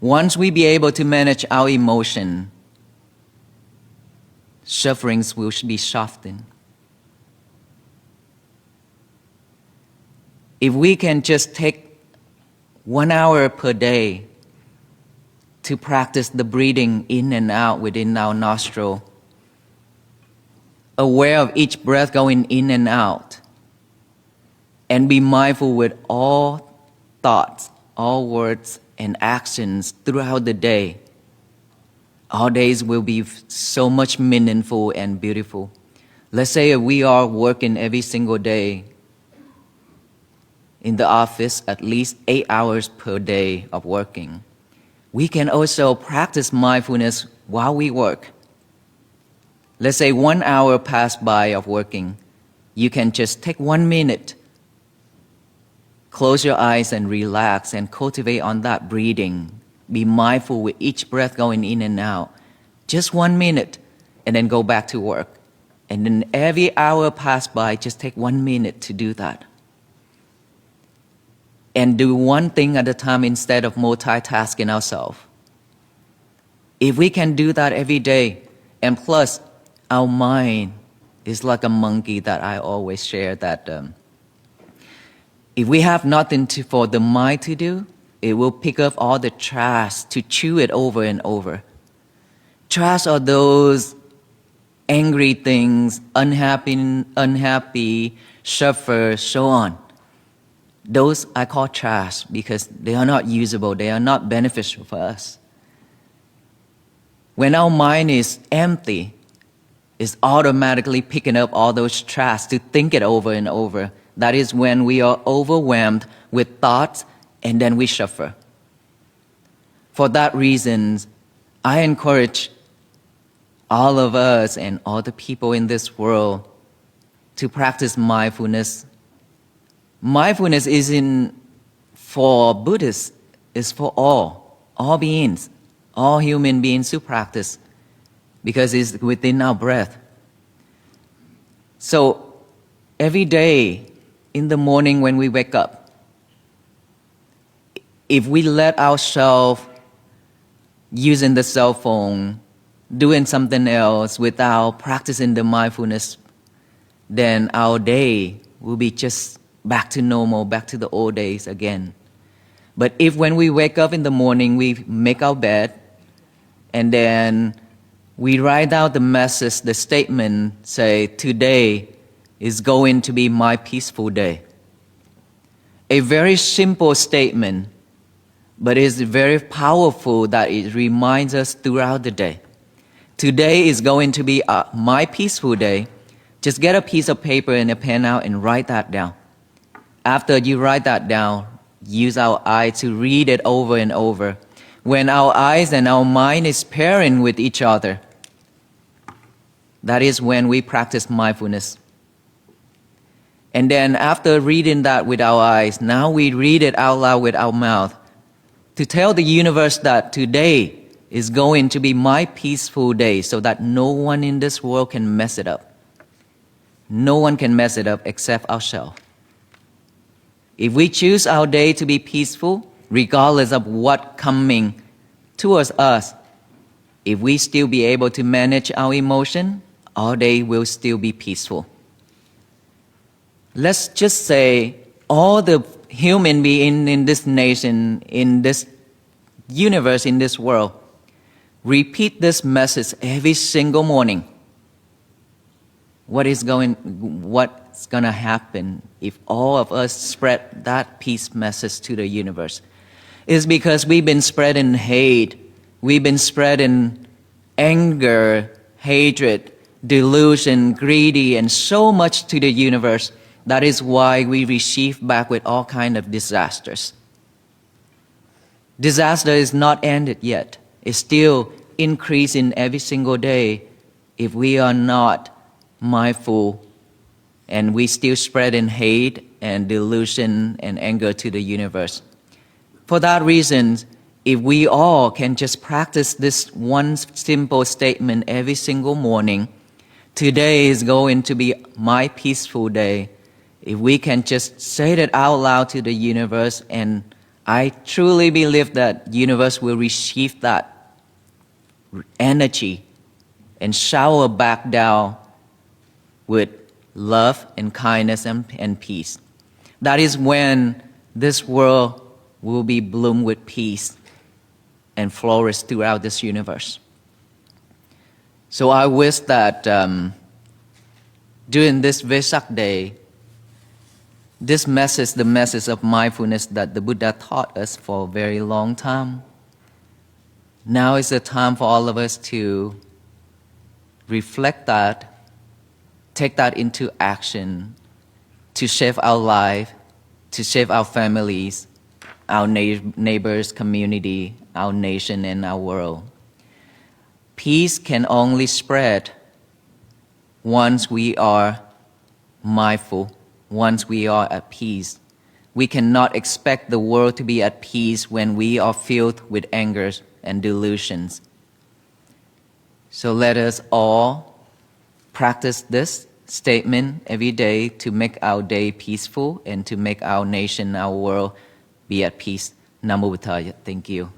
Once we be able to manage our emotion, sufferings will be softened. If we can just take 1 hour per day to practice the breathing in and out within our nostril, aware of each breath going in and out, and be mindful with all thoughts, all words, and actions throughout the day, our days will be so much meaningful and beautiful. Let's say if we are working every single day in the office, at least 8 hours per day of working, we can also practice mindfulness while we work. Let's say 1 hour passed by of working. You can just take 1 minute, close your eyes and relax and cultivate on that breathing. Be mindful with each breath going in and out. Just 1 minute, and then go back to work. And then every hour passed by, just take 1 minute to do that. And do one thing at a time instead of multitasking ourselves. If we can do that every day, and plus, our mind is like a monkey that I always share that if we have nothing for the mind to do, it will pick up all the trash to chew it over and over. Trash are those angry things, unhappy, suffer, so on. Those I call trash because they are not usable, they are not beneficial for us. When our mind is empty, it's automatically picking up all those trash to think it over and over. That is when we are overwhelmed with thoughts and then we suffer. For that reason, I encourage all of us and all the people in this world to practice mindfulness. Mindfulness isn't for Buddhists, it's for all beings, all human beings who practice, because it's within our breath. So every day in the morning when we wake up, if we let ourselves using the cell phone, doing something else without practicing the mindfulness, then our day will be just back to normal, back to the old days again. But if when we wake up in the morning, we make our bed, and then we write out the message, the statement, say, today is going to be my peaceful day. A very simple statement, but it's very powerful that it reminds us throughout the day. Today is going to be my peaceful day. Just get a piece of paper and a pen out and write that down. After you write that down, use our eye to read it over and over. When our eyes and our mind is pairing with each other, that is when we practice mindfulness. And then after reading that with our eyes, now we read it out loud with our mouth to tell the universe that today is going to be my peaceful day so that no one in this world can mess it up. No one can mess it up except ourselves. If we choose our day to be peaceful, regardless of what coming towards us, if we still be able to manage our emotion, our day will still be peaceful. Let's just say all the human beings in this nation, in this universe, in this world, repeat this message every single morning. what's going to happen if all of us spread that peace message to the universe? Is because we've been spreading hate, we've been spreading anger, hatred, delusion, greedy, and so much to the universe. That is why we receive back with all kinds of disasters. Disaster is not ended yet. It's still increasing every single day if we are not mindful and we still spreading hate and delusion and anger to the universe. For that reason, if we all can just practice this one simple statement every single morning, today is going to be my peaceful day. If we can just say that out loud to the universe, and I truly believe that universe will receive that energy and shower back down with love and kindness and peace. That is when this world will be bloom with peace and flourish throughout this universe. So I wish that during this Vesak day, this message, the message of mindfulness that the Buddha taught us for a very long time, now is the time for all of us to reflect that, take that into action, to shape our life, to shape our families, our neighbors, community, our nation, and our world. Peace can only spread once we are mindful, once we are at peace. We cannot expect the world to be at peace when we are filled with anger and delusions. So let us all practice this statement every day to make our day peaceful and to make our nation, our world be at peace. Namo Buddhaya. Thank you.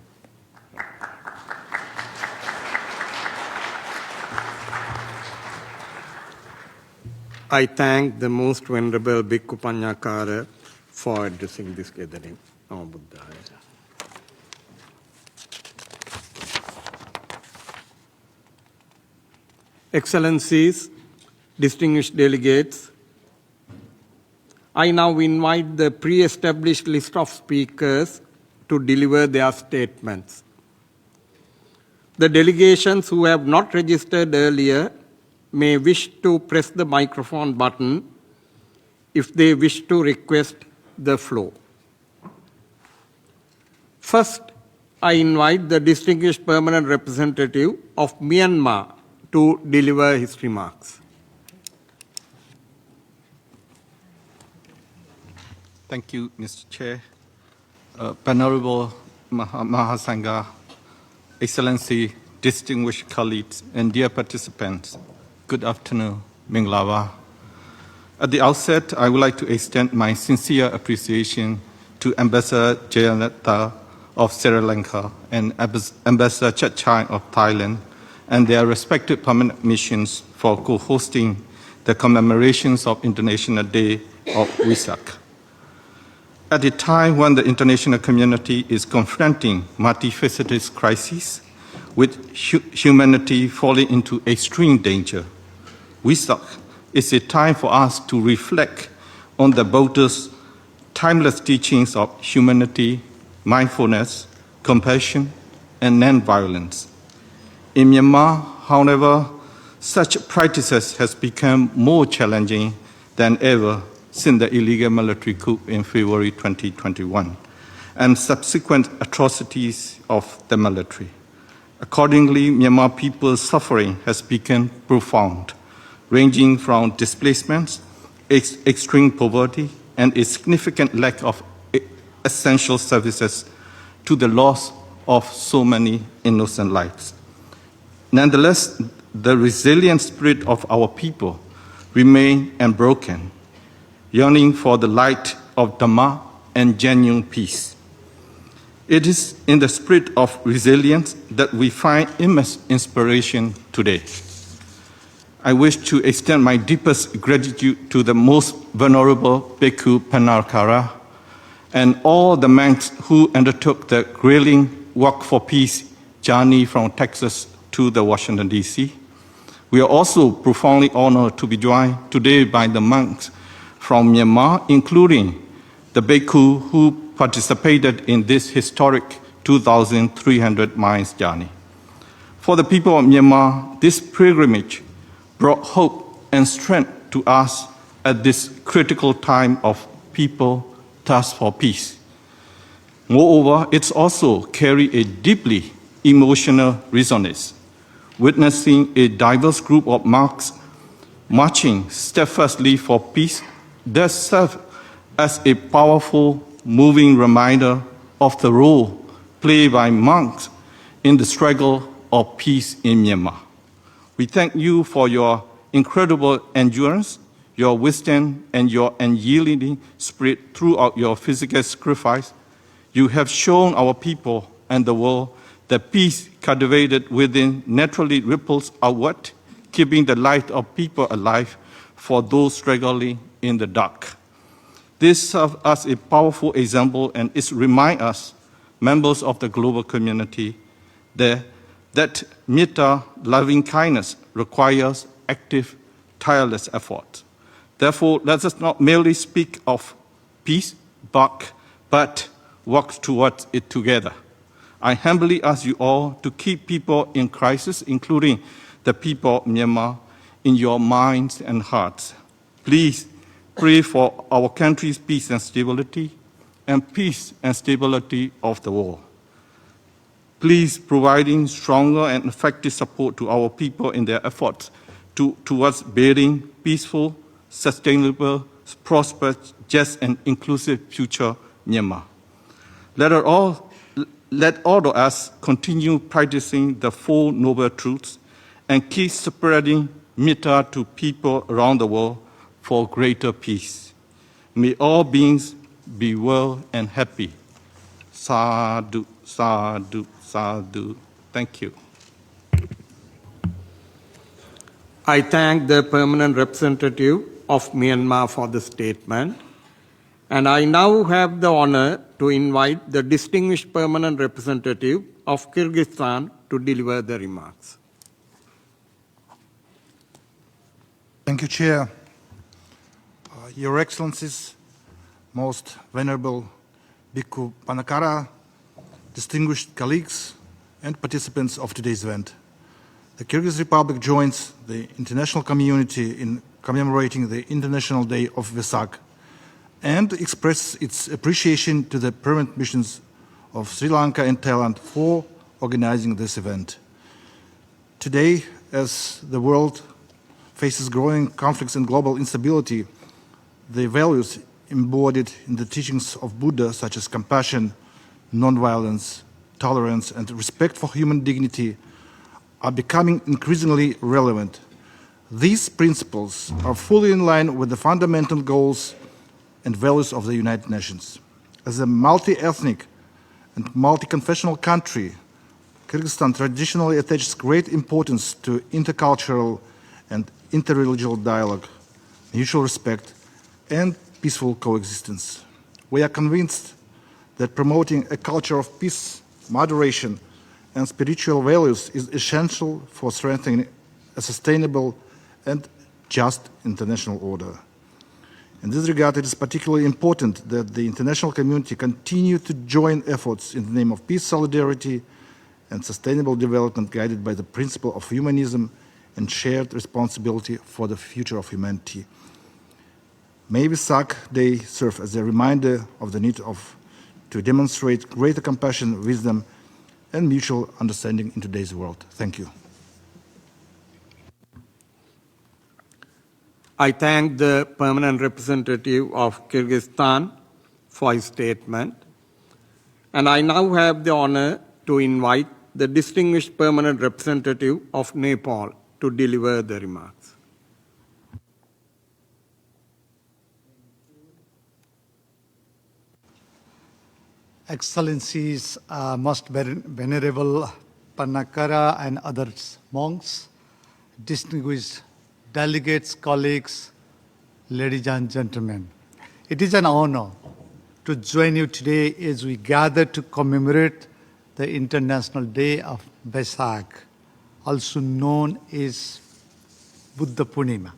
I thank the most venerable Bhikkhu Panyakara for addressing this gathering. Namo Buddhaya. Excellencies, distinguished delegates, I now invite the pre-established list of speakers to deliver their statements. The delegations who have not registered earlier may wish to press the microphone button if they wish to request the floor. First, I invite the distinguished permanent representative of Myanmar to deliver his remarks. Thank you, Mr. Chair. Venerable Mahasangha, Excellency, distinguished colleagues, and dear participants, good afternoon, Minglawa. At the outset, I would like to extend my sincere appreciation to Ambassador Jayanata of Sri Lanka and Ambassador Chatchai of Thailand and their respective permanent missions for co-hosting the commemorations of International Day of Vesak. At a time when the international community is confronting multifaceted crises, with humanity falling into extreme danger, Vesak is a time for us to reflect on the Buddha's timeless teachings of humanity, mindfulness, compassion, and non-violence. In Myanmar, however, such practices has become more challenging than ever since the illegal military coup in February 2021 and subsequent atrocities of the military. Accordingly, Myanmar people's suffering has become profound, ranging from displacement, extreme poverty, and a significant lack of essential services to the loss of so many innocent lives. Nonetheless, the resilient spirit of our people remains unbroken, yearning for the light of Dhamma and genuine peace. It is in the spirit of resilience that we find immense inspiration today. I wish to extend my deepest gratitude to the most venerable Bhikkhu Panakara and all the monks who undertook the grueling Walk for Peace journey from Texas to the Washington, D.C., We are also profoundly honored to be joined today by the monks from Myanmar, including the bhikkhu who participated in this historic 2,300 miles journey. For the people of Myanmar, this pilgrimage brought hope and strength to us at this critical time of people thirst for peace. Moreover, it's also carried a deeply emotional resonance. Witnessing a diverse group of monks marching steadfastly for peace does serve as a powerful, moving reminder of the role played by monks in the struggle of peace in Myanmar. We thank you for your incredible endurance, your wisdom, and your unyielding spirit throughout your physical sacrifice. You have shown our people and the world that peace cultivated within naturally ripples outward, keeping the light of people alive for those struggling in the dark. This serves as a powerful example and it reminds us, members of the global community, that metta, loving kindness, requires active, tireless effort. Therefore, let us not merely speak of peace, but work towards it together. I humbly ask you all to keep people in crisis, including the people of Myanmar, in your minds and hearts. Please pray for our country's peace and stability, and peace and stability of the world. Please providing stronger and effective support to our people in their efforts towards building peaceful, sustainable, prosperous, just and inclusive future Myanmar. Let all of us continue practicing the Four Noble Truths and keep spreading metta to people around the world for greater peace. May all beings be well and happy. Sadhu, sadhu, sadhu. Thank you. I thank the permanent representative of Myanmar for the statement. And I now have the honor to invite the distinguished permanent representative of Kyrgyzstan to deliver the remarks. Thank you, Chair. Your Excellencies, most venerable Bhikkhu Panakara, distinguished colleagues and participants of today's event. The Kyrgyz Republic joins the international community in commemorating the International Day of Vesak and express its appreciation to the permanent missions of Sri Lanka and Thailand for organizing this event. Today, as the world faces growing conflicts and global instability, the values embodied in the teachings of Buddha, such as compassion, nonviolence, tolerance, and respect for human dignity, are becoming increasingly relevant. These principles are fully in line with the fundamental goals and values of the United Nations. As a multi-ethnic and multi-confessional country, Kyrgyzstan traditionally attaches great importance to intercultural and interreligious dialogue, mutual respect, and peaceful coexistence. We are convinced that promoting a culture of peace, moderation, and spiritual values is essential for strengthening a sustainable and just international order. In this regard, it is particularly important that the international community continue to join efforts in the name of peace, solidarity, and sustainable development guided by the principle of humanism and shared responsibility for the future of humanity. May Vesak Day serve as a reminder of the need to demonstrate greater compassion, wisdom, and mutual understanding in today's world. Thank you. I thank the permanent representative of Kyrgyzstan for his statement. And I now have the honor to invite the distinguished permanent representative of Nepal to deliver the remarks. Excellencies, most venerable Panakara and other monks, distinguished delegates, colleagues, ladies and gentlemen. It is an honor to join you today as we gather to commemorate the International Day of Vesak, also known as Buddha Purnima.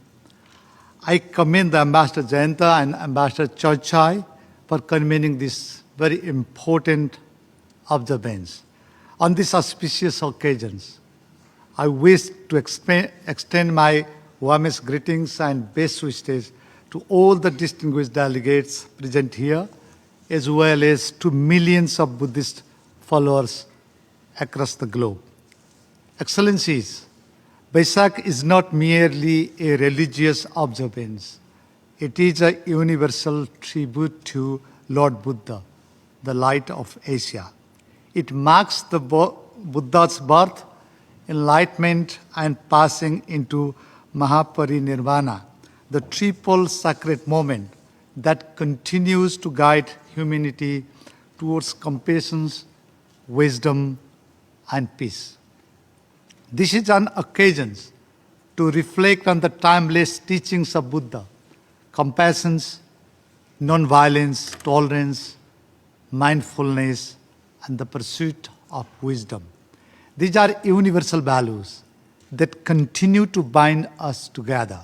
I commend the Ambassador Jayanta and Ambassador Chorchai for convening this very important observance. On these auspicious occasions, I wish to extend my warmest greetings and best wishes to all the distinguished delegates present here, as well as to millions of Buddhist followers across the globe. Excellencies, Vesak is not merely a religious observance. It is a universal tribute to Lord Buddha, the light of Asia. It marks the Buddha's birth, enlightenment, and passing into Mahaparinirvana, the triple sacred moment that continues to guide humanity towards compassion, wisdom, and peace. This is an occasion to reflect on the timeless teachings of Buddha: compassion, non-violence, tolerance, mindfulness, and the pursuit of wisdom. These are universal values that continue to bind us together.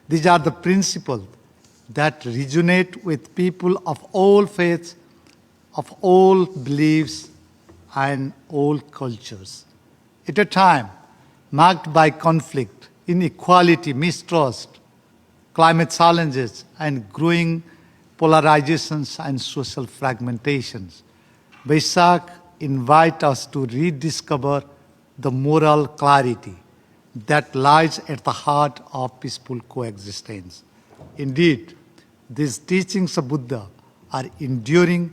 These are the principles that resonate with people of all faiths, of all beliefs, and all cultures. At a time marked by conflict, inequality, mistrust, climate challenges, and growing polarizations and social fragmentations, Vesak invites us to rediscover the moral clarity that lies at the heart of peaceful coexistence. Indeed, these teachings of Buddha are enduring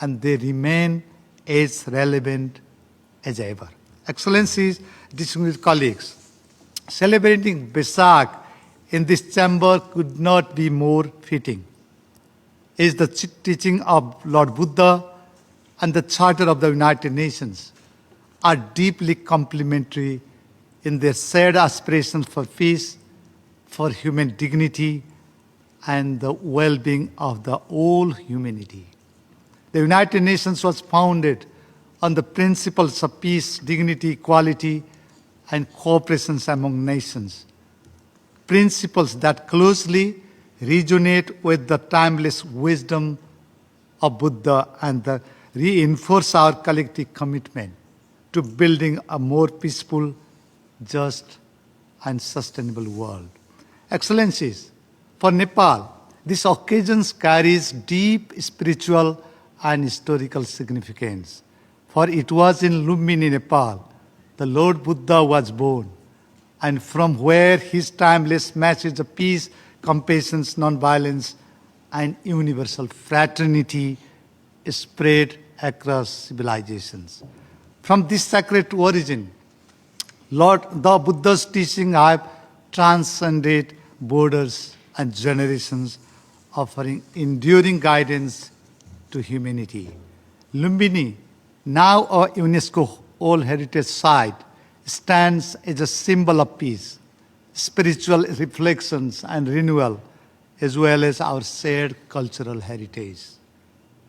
and they remain as relevant as ever. Excellencies, distinguished colleagues, celebrating Vesak in this chamber could not be more fitting. As the teaching of Lord Buddha and the Charter of the United Nations are deeply complementary in their shared aspirations for peace, for human dignity, and the well-being of the whole humanity. The United Nations was founded on the principles of peace, dignity, equality, and cooperation among nations, principles that closely resonate with the timeless wisdom of Buddha and reinforce our collective commitment to building a more peaceful, just, and sustainable world. Excellencies, for Nepal, this occasion carries deep spiritual and historical significance. For it was in Lumbini, Nepal, the Lord Buddha was born, and from where his timeless message of peace, compassion, non-violence, and universal fraternity spread across civilizations. From this sacred origin, the Buddha's teachings have transcended borders and generations, offering enduring guidance to humanity. Lumbini, now a UNESCO World Heritage Site, stands as a symbol of peace, spiritual reflections, and renewal, as well as our shared cultural heritage.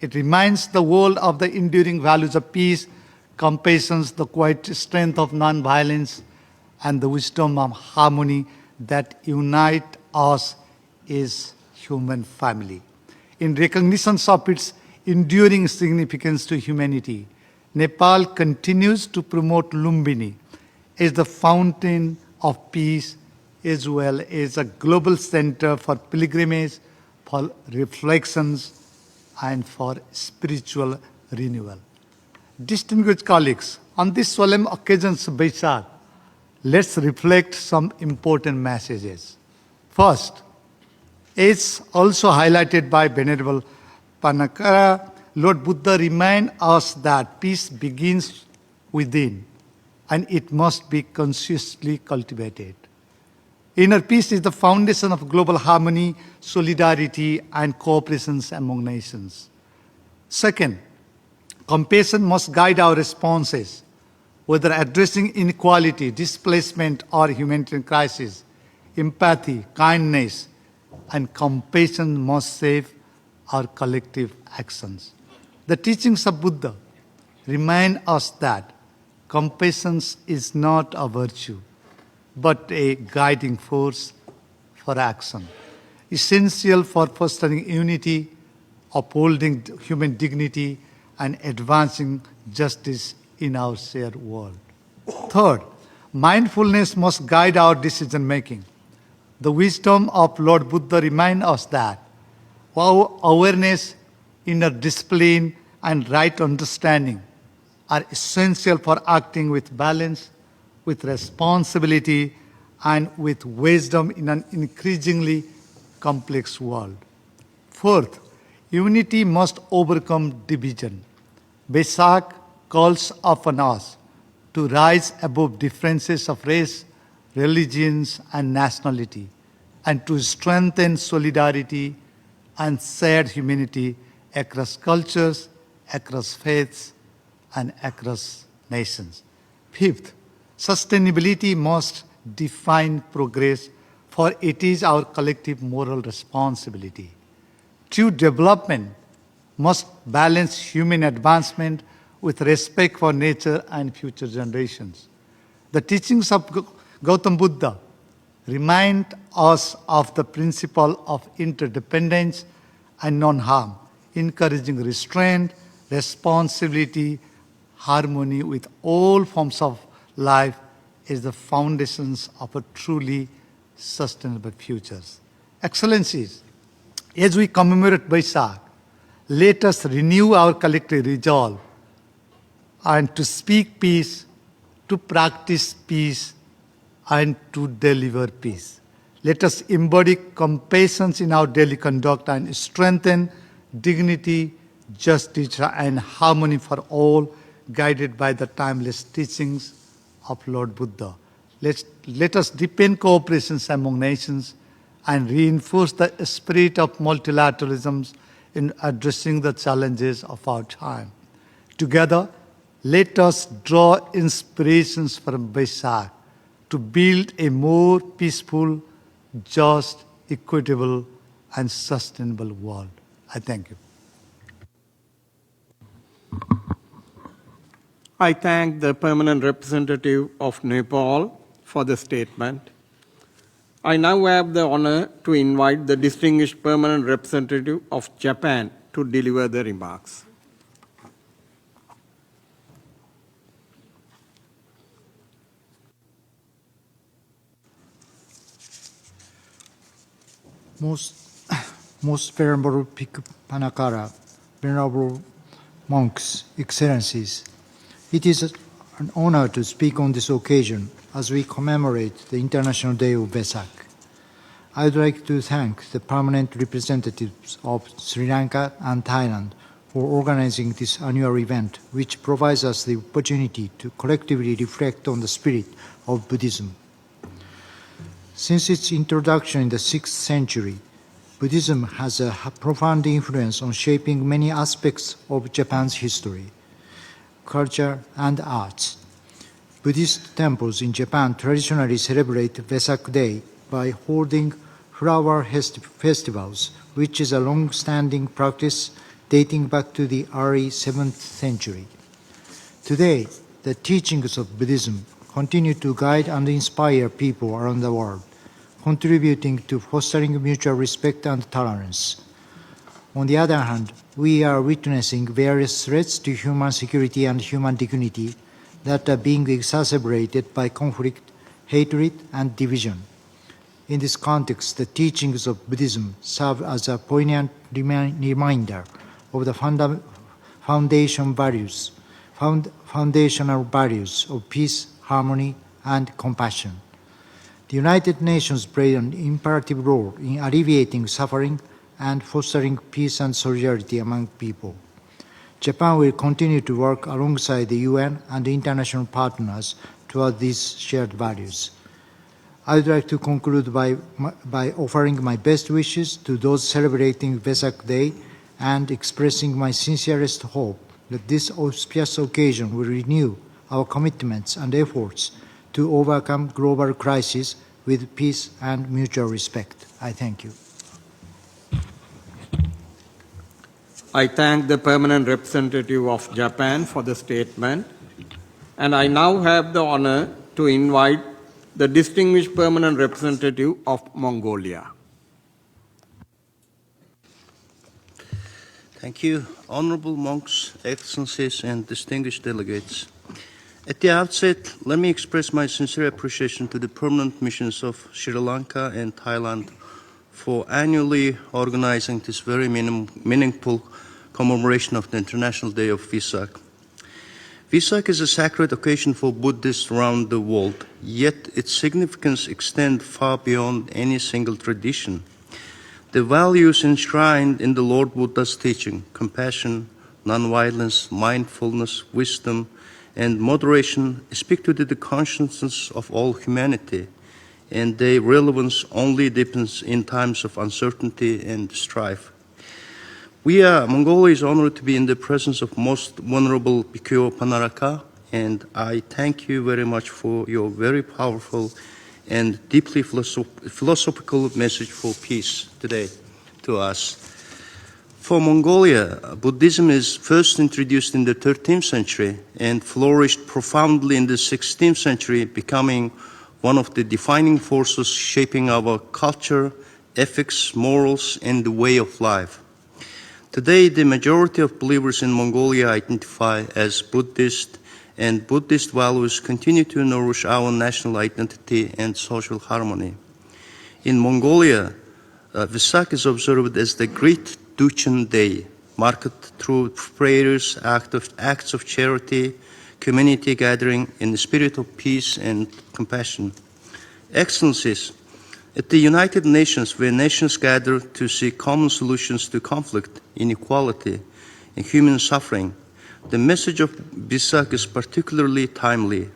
It reminds the world of the enduring values of peace, compassion, the quiet strength of non-violence, and the wisdom of harmony that unite us as human family. In recognition of its enduring significance to humanity, Nepal continues to promote Lumbini as the fountain of peace, as well as a global center for pilgrimage, for reflections, and for spiritual renewal. Distinguished colleagues, on this solemn occasion of Vesak, let's reflect some important messages. First, as also highlighted by Venerable Panakara, Lord Buddha reminds us that peace begins within and it must be consciously cultivated. Inner peace is the foundation of global harmony, solidarity, and cooperation among nations. Second, compassion must guide our responses, whether addressing inequality, displacement, or humanitarian crisis. Empathy, kindness, and compassion must save our collective actions. The teachings of Buddha remind us that compassion is not a virtue, but a guiding force for action. Essential for fostering unity, upholding human dignity, and advancing justice in our shared world. Third, mindfulness must guide our decision making. The wisdom of Lord Buddha reminds us that while awareness, inner discipline, and right understanding are essential for acting with balance, with responsibility, and with wisdom in an increasingly complex world. Fourth, unity must overcome division. Vesak calls upon us to rise above differences of race, religions, and nationality, and to strengthen solidarity and shared humanity across cultures, across faiths, and across nations. Fifth, sustainability must define progress, for it is our collective moral responsibility. True development must balance human advancement with respect for nature and future generations. The teachings of Gautam Buddha remind us of the principle of interdependence and non-harm, encouraging restraint, responsibility, harmony with all forms of life is the foundations of a truly sustainable future. Excellencies, as we commemorate Vesak, let us renew our collective resolve and to speak peace, to practice peace, and to deliver peace. Let us embody compassion in our daily conduct and strengthen dignity, justice, and harmony for all, guided by the timeless teachings of Lord Buddha. Let us deepen cooperation among nations and reinforce the spirit of multilateralism in addressing the challenges of our time. Together, let us draw inspirations from Vesak to build a more peaceful, just, equitable, and sustainable world. I thank you. I thank the permanent representative of Nepal for the statement. I now have the honor to invite the distinguished permanent representative of Japan to deliver the remarks. Most Venerable Bhikkhu Panakara, Venerable monks, excellencies, it is an honor to speak on this occasion as we commemorate the International Day of Vesak. I would like to thank the permanent representatives of Sri Lanka and Thailand for organizing this annual event, which provides us the opportunity to collectively reflect on the spirit of Buddhism. Since its introduction in the 6th century, Buddhism has a profound influence on shaping many aspects of Japan's history, culture, and arts. Buddhist temples in Japan traditionally celebrate Vesak Day by holding flower festivals, which is a long-standing practice dating back to the early 7th century. Today, the teachings of Buddhism continue to guide and inspire people around the world, contributing to fostering mutual respect and tolerance. On the other hand, we are witnessing various threats to human security and human dignity that are being exacerbated by conflict, hatred, and division. In this context, the teachings of Buddhism serve as a poignant reminder of the foundational values of peace, harmony, and compassion. The United Nations play an imperative role in alleviating suffering and fostering peace and solidarity among people. Japan will continue to work alongside the UN and the international partners toward these shared values. I would like to conclude by offering my best wishes to those celebrating Vesak Day and expressing my sincerest hope that this auspicious occasion will renew our commitments and efforts to overcome global crises with peace and mutual respect. I thank you. I thank the permanent representative of Japan for the statement, and I now have the honor to invite the distinguished permanent representative of Mongolia. Thank you, honorable monks, excellencies, and distinguished delegates. At the outset, let me express my sincere appreciation to the permanent missions of Sri Lanka and Thailand for annually organizing this very meaningful commemoration of the International Day of Vesak. Vesak is a sacred occasion for Buddhists around the world, yet its significance extends far beyond any single tradition. The values enshrined in the Lord Buddha's teaching, compassion, nonviolence, mindfulness, wisdom, and moderation, speak to the consciousness of all humanity, and their relevance only deepens in times of uncertainty and strife. Mongolia is honored to be in the presence of most venerable Bhikkhu Panaraka, and I thank you very much for your very powerful and deeply philosophical message for peace today to us. For Mongolia, Buddhism is first introduced in the 13th century and flourished profoundly in the 16th century, becoming one of the defining forces shaping our culture, ethics, morals, and the way of life. Today, the majority of believers in Mongolia identify as Buddhist, and Buddhist values continue to nourish our national identity and social harmony. In Mongolia, Vesak is observed as the Great Duchen Day, marked through prayers, acts of charity, community gathering in the spirit of peace and compassion. Excellencies, at the United Nations, where nations gather to seek common solutions to conflict, inequality, and human suffering, the message of Vesak is particularly timely.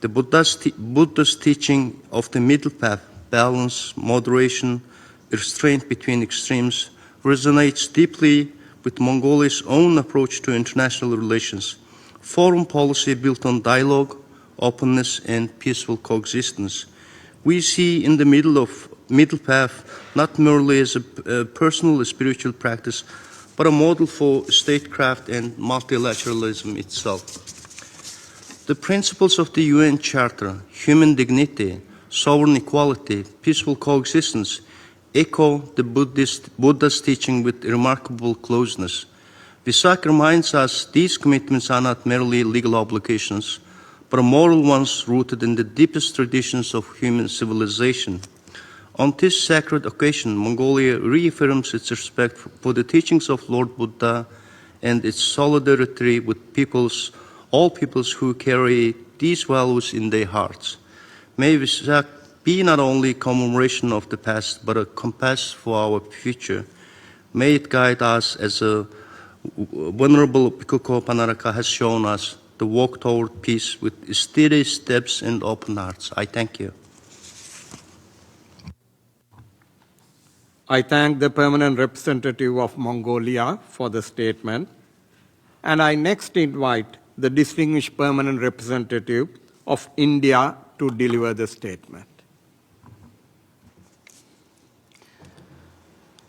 The Buddha's teaching of the middle path, balance, moderation, restraint between extremes, resonates deeply with Mongolia's own approach to international relations, foreign policy built on dialogue, openness, and peaceful coexistence. We see in the middle path not merely as a personal spiritual practice, but a model for statecraft and multilateralism itself. The principles of the UN Charter, human dignity, sovereign equality, peaceful coexistence, echo the Buddha's teaching with remarkable closeness. Vesak reminds us these commitments are not merely legal obligations, but moral ones rooted in the deepest traditions of human civilization. On this sacred occasion, Mongolia reaffirms its respect for the teachings of Lord Buddha and its solidarity with all peoples who carry these values in their hearts. May Vesak be not only a commemoration of the past, but a compass for our future. May it guide us as a Venerable Bhikkhu Panaraka has shown us to walk toward peace with steady steps and open hearts. I thank you. I thank the permanent representative of Mongolia for the statement, and I next invite the distinguished permanent representative of India to deliver the statement.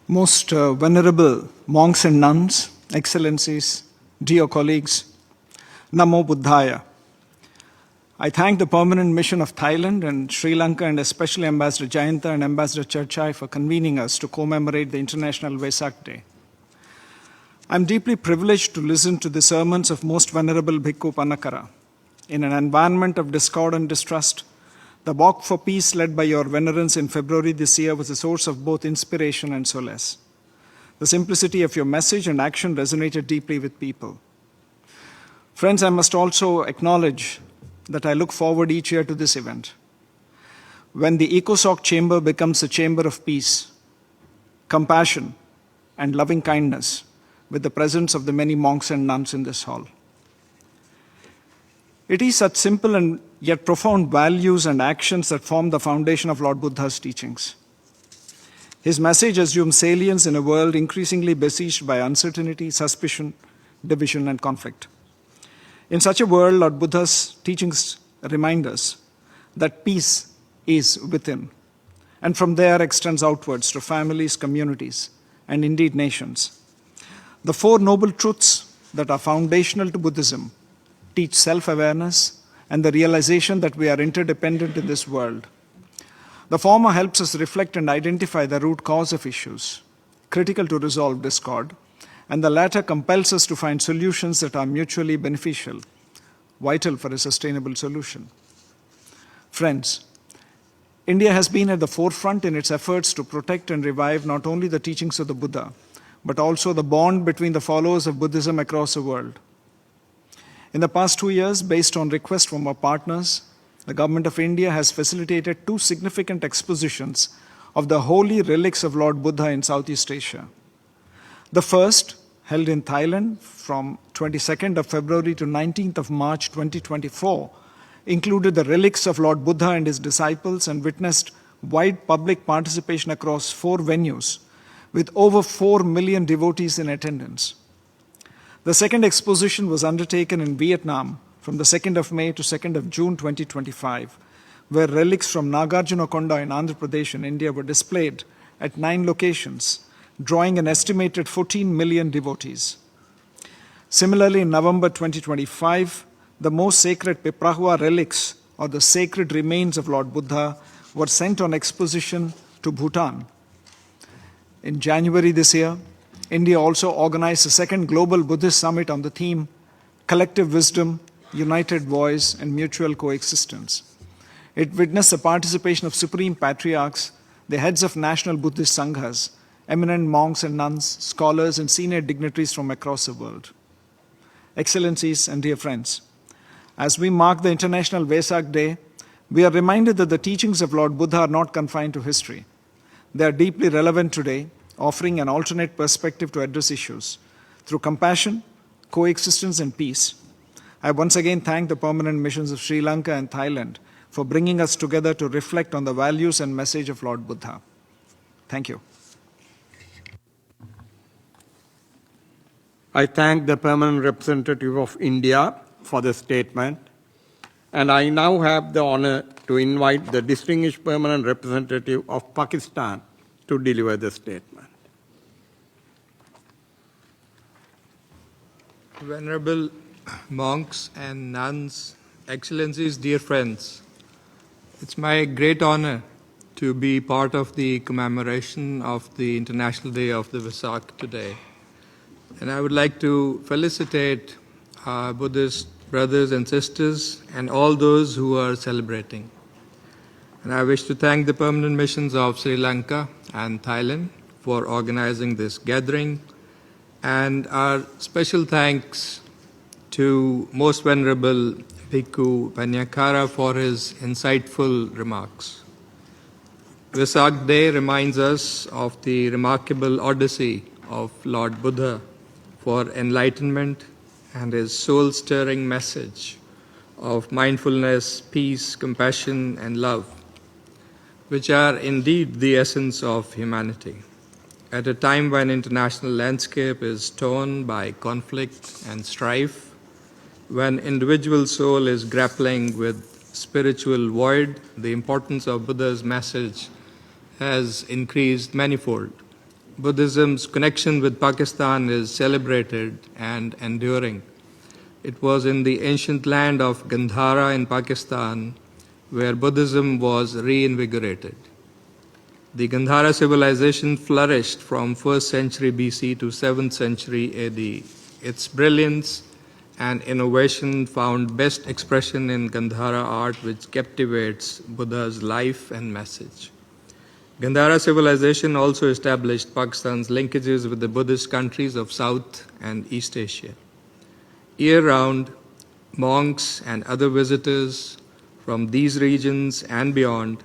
Most venerable monks and nuns, excellencies, dear colleagues, Namo Buddhaya. I thank the permanent mission of Thailand and Sri Lanka, and especially Ambassador Jayanta and Ambassador Charchai for convening us to commemorate the International Vesak Day. I'm deeply privileged to listen to the sermons of Most Venerable Bhikkhu Panakara. In an environment of discord and distrust, the walk for peace led by your venerants in February this year was a source of both inspiration and solace. The simplicity of your message and action resonated deeply with people. Friends, I must also acknowledge that I look forward each year to this event, when the ECOSOC chamber becomes a chamber of peace, compassion, and loving kindness, with the presence of the many monks and nuns in this hall. It is such simple and yet profound values and actions that form the foundation of Lord Buddha's teachings. His message assumes salience in a world increasingly besieged by uncertainty, suspicion, division, and conflict. In such a world, Lord Buddha's teachings remind us that peace is within, and from there extends outwards to families, communities, and indeed nations. The four noble truths that are foundational to Buddhism teach self-awareness and the realization that we are interdependent in this world The former helps us reflect and identify the root cause of issues, critical to resolve discord, and the latter compels us to find solutions that are mutually beneficial, vital for a sustainable solution. Friends, India has been at the forefront in its efforts to protect and revive not only the teachings of the Buddha, but also the bond between the followers of Buddhism across the world. In the past 2 years, based on request from our partners, the Government of India has facilitated 2 significant expositions of the holy relics of Lord Buddha in Southeast Asia. The first, held in Thailand from 22nd of February to 19th of March 2024, included the relics of Lord Buddha and his disciples and witnessed wide public participation across 4 venues, with over 4 million devotees in attendance. The second exposition was undertaken in Vietnam from the 2nd of May to 2nd of June 2025, where relics from Nagarjunakonda in Andhra Pradesh in India were displayed at 9 locations, drawing an estimated 14 million devotees. Similarly, in November 2025, the most sacred Piprahua relics, or the sacred remains of Lord Buddha, were sent on exposition to Bhutan. In January this year, India also organized the second Global Buddhist Summit on the theme Collective Wisdom, United Voice, and Mutual Coexistence. It witnessed the participation of Supreme Patriarchs, the heads of national Buddhist Sanghas, eminent monks and nuns, scholars, and senior dignitaries from across the world. Excellencies and dear friends, as we mark the International Vesak Day, we are reminded that the teachings of Lord Buddha are not confined to history. They are deeply relevant today, offering an alternate perspective to address issues. Through compassion, coexistence, and peace, I once again thank the permanent missions of Sri Lanka and Thailand for bringing us together to reflect on the values and message of Lord Buddha. Thank you. I thank the permanent representative of India for the statement, and I now have the honor to invite the distinguished permanent representative of Pakistan to deliver the statement. Venerable monks and nuns, excellencies, dear friends, it's my great honor to be part of the commemoration of the International Day of the Vesak today. And I would like to felicitate our Buddhist brothers and sisters and all those who are celebrating. And I wish to thank the permanent missions of Sri Lanka and Thailand for organizing this gathering, and our special thanks to Most Venerable Bhikkhu Panyakara for his insightful remarks. Vesak Day reminds us of the remarkable odyssey of Lord Buddha for enlightenment and his soul-stirring message of mindfulness, peace, compassion, and love, which are indeed the essence of humanity. At a time when international landscape is torn by conflict and strife, when individual soul is grappling with spiritual void, the importance of Buddha's message has increased manifold. Buddhism's connection with Pakistan is celebrated and enduring. It was in the ancient land of Gandhara in Pakistan where Buddhism was reinvigorated. The Gandhara civilization flourished from 1st century BC to 7th century AD. Its brilliance and innovation found best expression in Gandhara art, which captivates Buddha's life and message. Gandhara civilization also established Pakistan's linkages with the Buddhist countries of South and East Asia. Year-round, monks and other visitors from these regions and beyond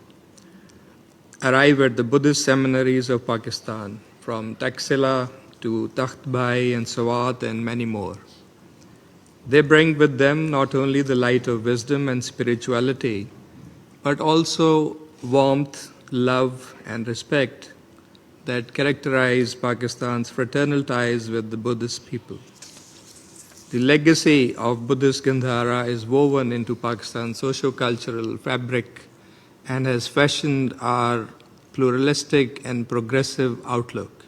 arrive at the Buddhist seminaries of Pakistan, from Taxila to Takht Bhai and Swat and many more. They bring with them not only the light of wisdom and spirituality, but also warmth, love, and respect that characterize Pakistan's fraternal ties with the Buddhist people. The legacy of Buddhist Gandhara is woven into Pakistan's socio-cultural fabric and has fashioned our pluralistic and progressive outlook,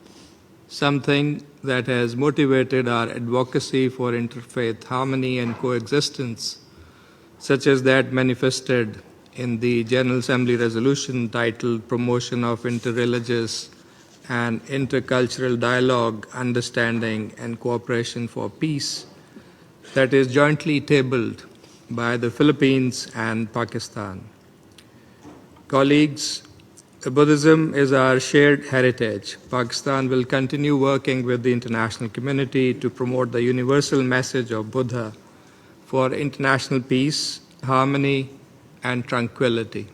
something that has motivated our advocacy for interfaith harmony and coexistence, such as that manifested in the General Assembly resolution titled Promotion of Interreligious and Intercultural Dialogue, Understanding and Cooperation for Peace that is jointly tabled by the Philippines and Pakistan. Colleagues, Buddhism is our shared heritage. Pakistan will continue working with the international community to promote the universal message of Buddha for international peace, harmony, and tranquility.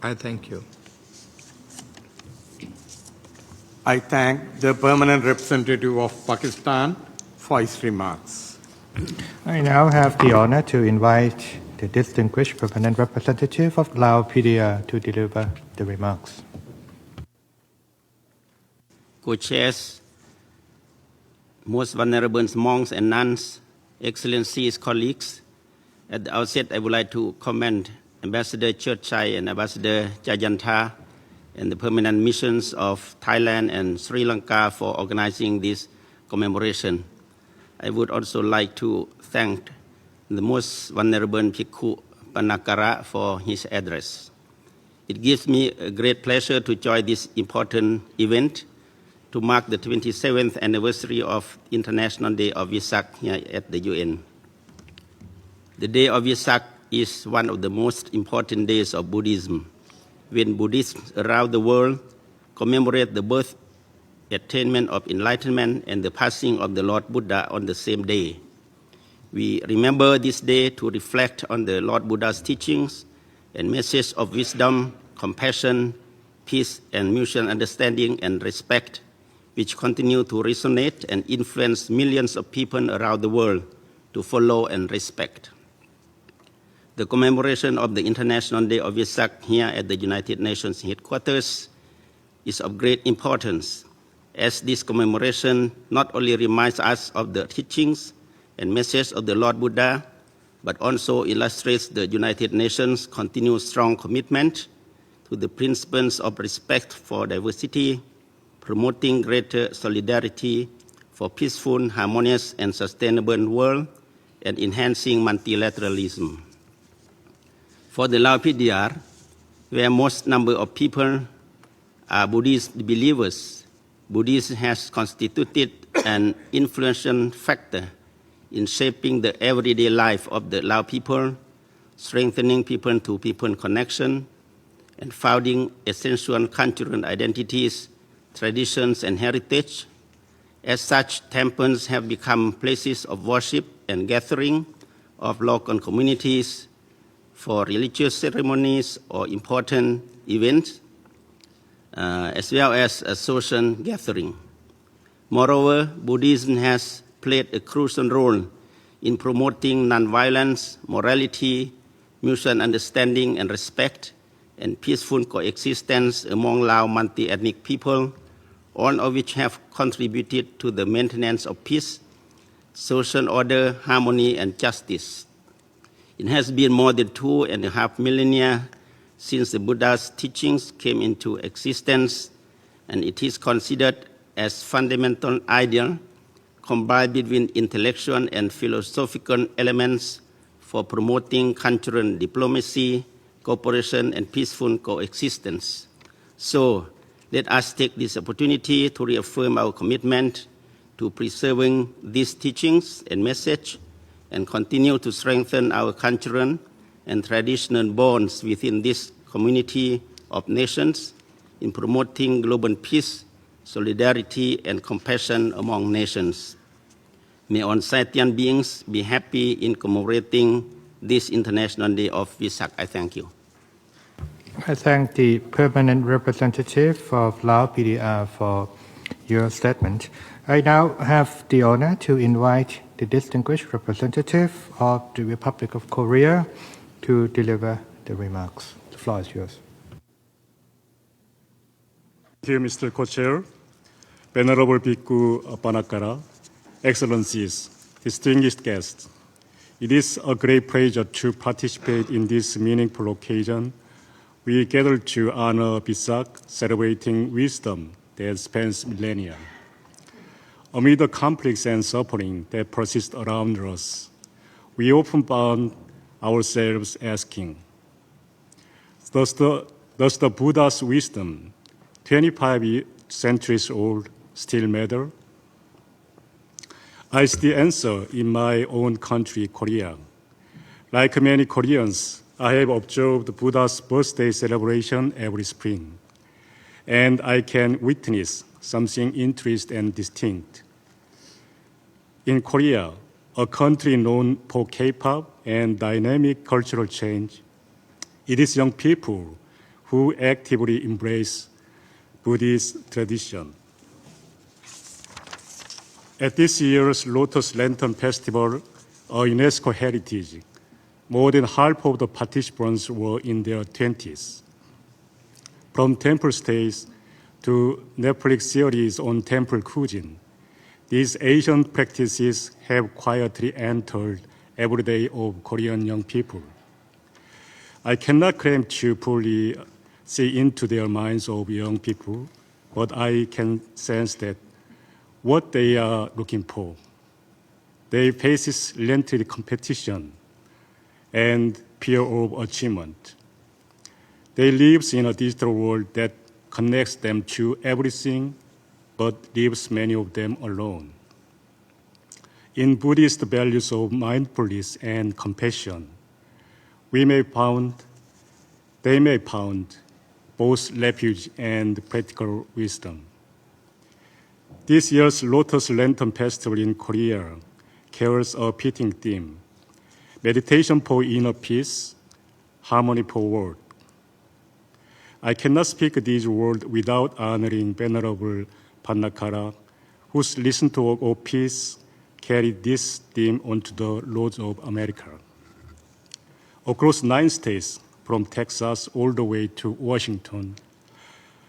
I thank you. I thank the permanent representative of Pakistan for his remarks. I now have the honor to invite the distinguished permanent representative of Lao PDR to deliver the remarks. Co-chairs, most vulnerable monks and nuns, excellencies, colleagues, at the outset I would like to commend Ambassador Churchai and Ambassador Jayantha and the permanent missions of Thailand and Sri Lanka for organizing this commemoration. I would also like to thank the most vulnerable Bhikkhu Panakara for his address. It gives me a great pleasure to join this important event to mark the 27th anniversary of International Day of Vesak here at the UN. The Day of Vesak is one of the most important days of Buddhism, when Buddhists around the world commemorate the birth, attainment of enlightenment, and the passing of the Lord Buddha on the same day. We remember this day to reflect on the Lord Buddha's teachings and message of wisdom, compassion, peace, and mutual understanding and respect, which continue to resonate and influence millions of people around the world to follow and respect. The commemoration of the International Day of Vesak here at the United Nations headquarters is of great importance, as this commemoration not only reminds us of the teachings and message of the Lord Buddha, but also illustrates the United Nations' continued strong commitment to the principles of respect for diversity, promoting greater solidarity for peaceful, harmonious, and sustainable world, and enhancing multilateralism. For the Lao PDR, where most number of people are Buddhist believers, Buddhism has constituted an influential factor in shaping the everyday life of the Lao people, strengthening people-to-people connection, and founding essential cultural identities, traditions, and heritage. As such, temples have become places of worship and gathering of local communities for religious ceremonies or important events, as well as a social gathering. Moreover, Buddhism has played a crucial role in promoting nonviolence, morality, mutual understanding and respect, and peaceful coexistence among Lao multi-ethnic people, all of which have contributed to the maintenance of peace, social order, harmony, and justice. It has been more than 2.5 millennia since the Buddha's teachings came into existence, and it is considered as fundamental ideal combined between intellectual and philosophical elements for promoting cultural diplomacy, cooperation, and peaceful coexistence. So, let us take this opportunity to reaffirm our commitment to preserving these teachings and message and continue to strengthen our cultural and traditional bonds within this community of nations in promoting global peace, solidarity, and compassion among nations. May all sentient beings be happy in commemorating this International Day of Vesak. I thank you. I thank the permanent representative of Lao PDR for your statement. I now have the honor to invite the distinguished representative of the Republic of Korea to deliver the remarks. The floor is yours. Thank you, Mr. Co-Chair, Venerable Bhikkhu Panakara, Excellencies, distinguished guests. It is a great pleasure to participate in this meaningful occasion. We gather to honor Vesak, celebrating wisdom that spans millennia. Amid the conflicts and suffering that persist around us, we often find ourselves asking, Does the Buddha's wisdom, 25 centuries old, still matter? I see the answer in my own country, Korea. Like many Koreans, I have observed Buddha's birthday celebration every spring, and I can witness something interesting and distinct. In Korea, a country known for K-pop and dynamic cultural change, it is young people who actively embrace Buddhist tradition. At this year's Lotus Lantern Festival, a UNESCO heritage, more than half of the participants were in their 20s. From temple stays to Netflix series on temple cuisine, these Asian practices have quietly entered every day of Korean young people. I cannot claim to fully see into their minds of young people, but I can sense that what they are looking for. They face relentless competition and fear of achievement. They live in a digital world that connects them to everything, but leaves many of them alone. In Buddhist values of mindfulness and compassion, they may found both refuge and practical wisdom. This year's Lotus Lantern Festival in Korea carries a fitting theme: meditation for inner peace, harmony for world. I cannot speak these words without honoring Venerable Pannakara, whose Listen Talk of Peace carried this theme onto the roads of America. Across 9 states, from Texas all the way to Washington,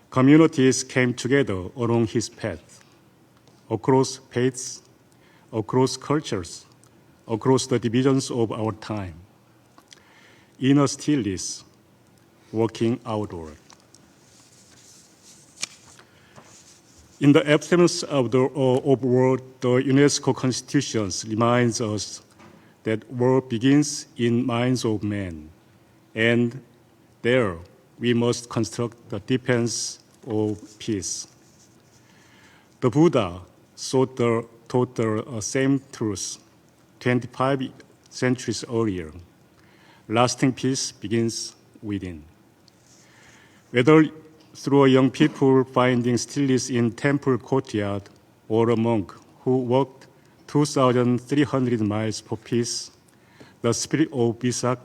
communities came together along his path, across faiths, across cultures, across the divisions of our time. Inner stillness, walking outward. In the absence of war, the UNESCO Constitution reminds us that war begins in minds of men, and there we must construct the defense of peace. The Buddha taught the same truth 25 centuries earlier. Lasting peace begins within. Whether through a young people finding stillness in temple courtyard or a monk who walked 2,300 miles for peace, the spirit of Vesak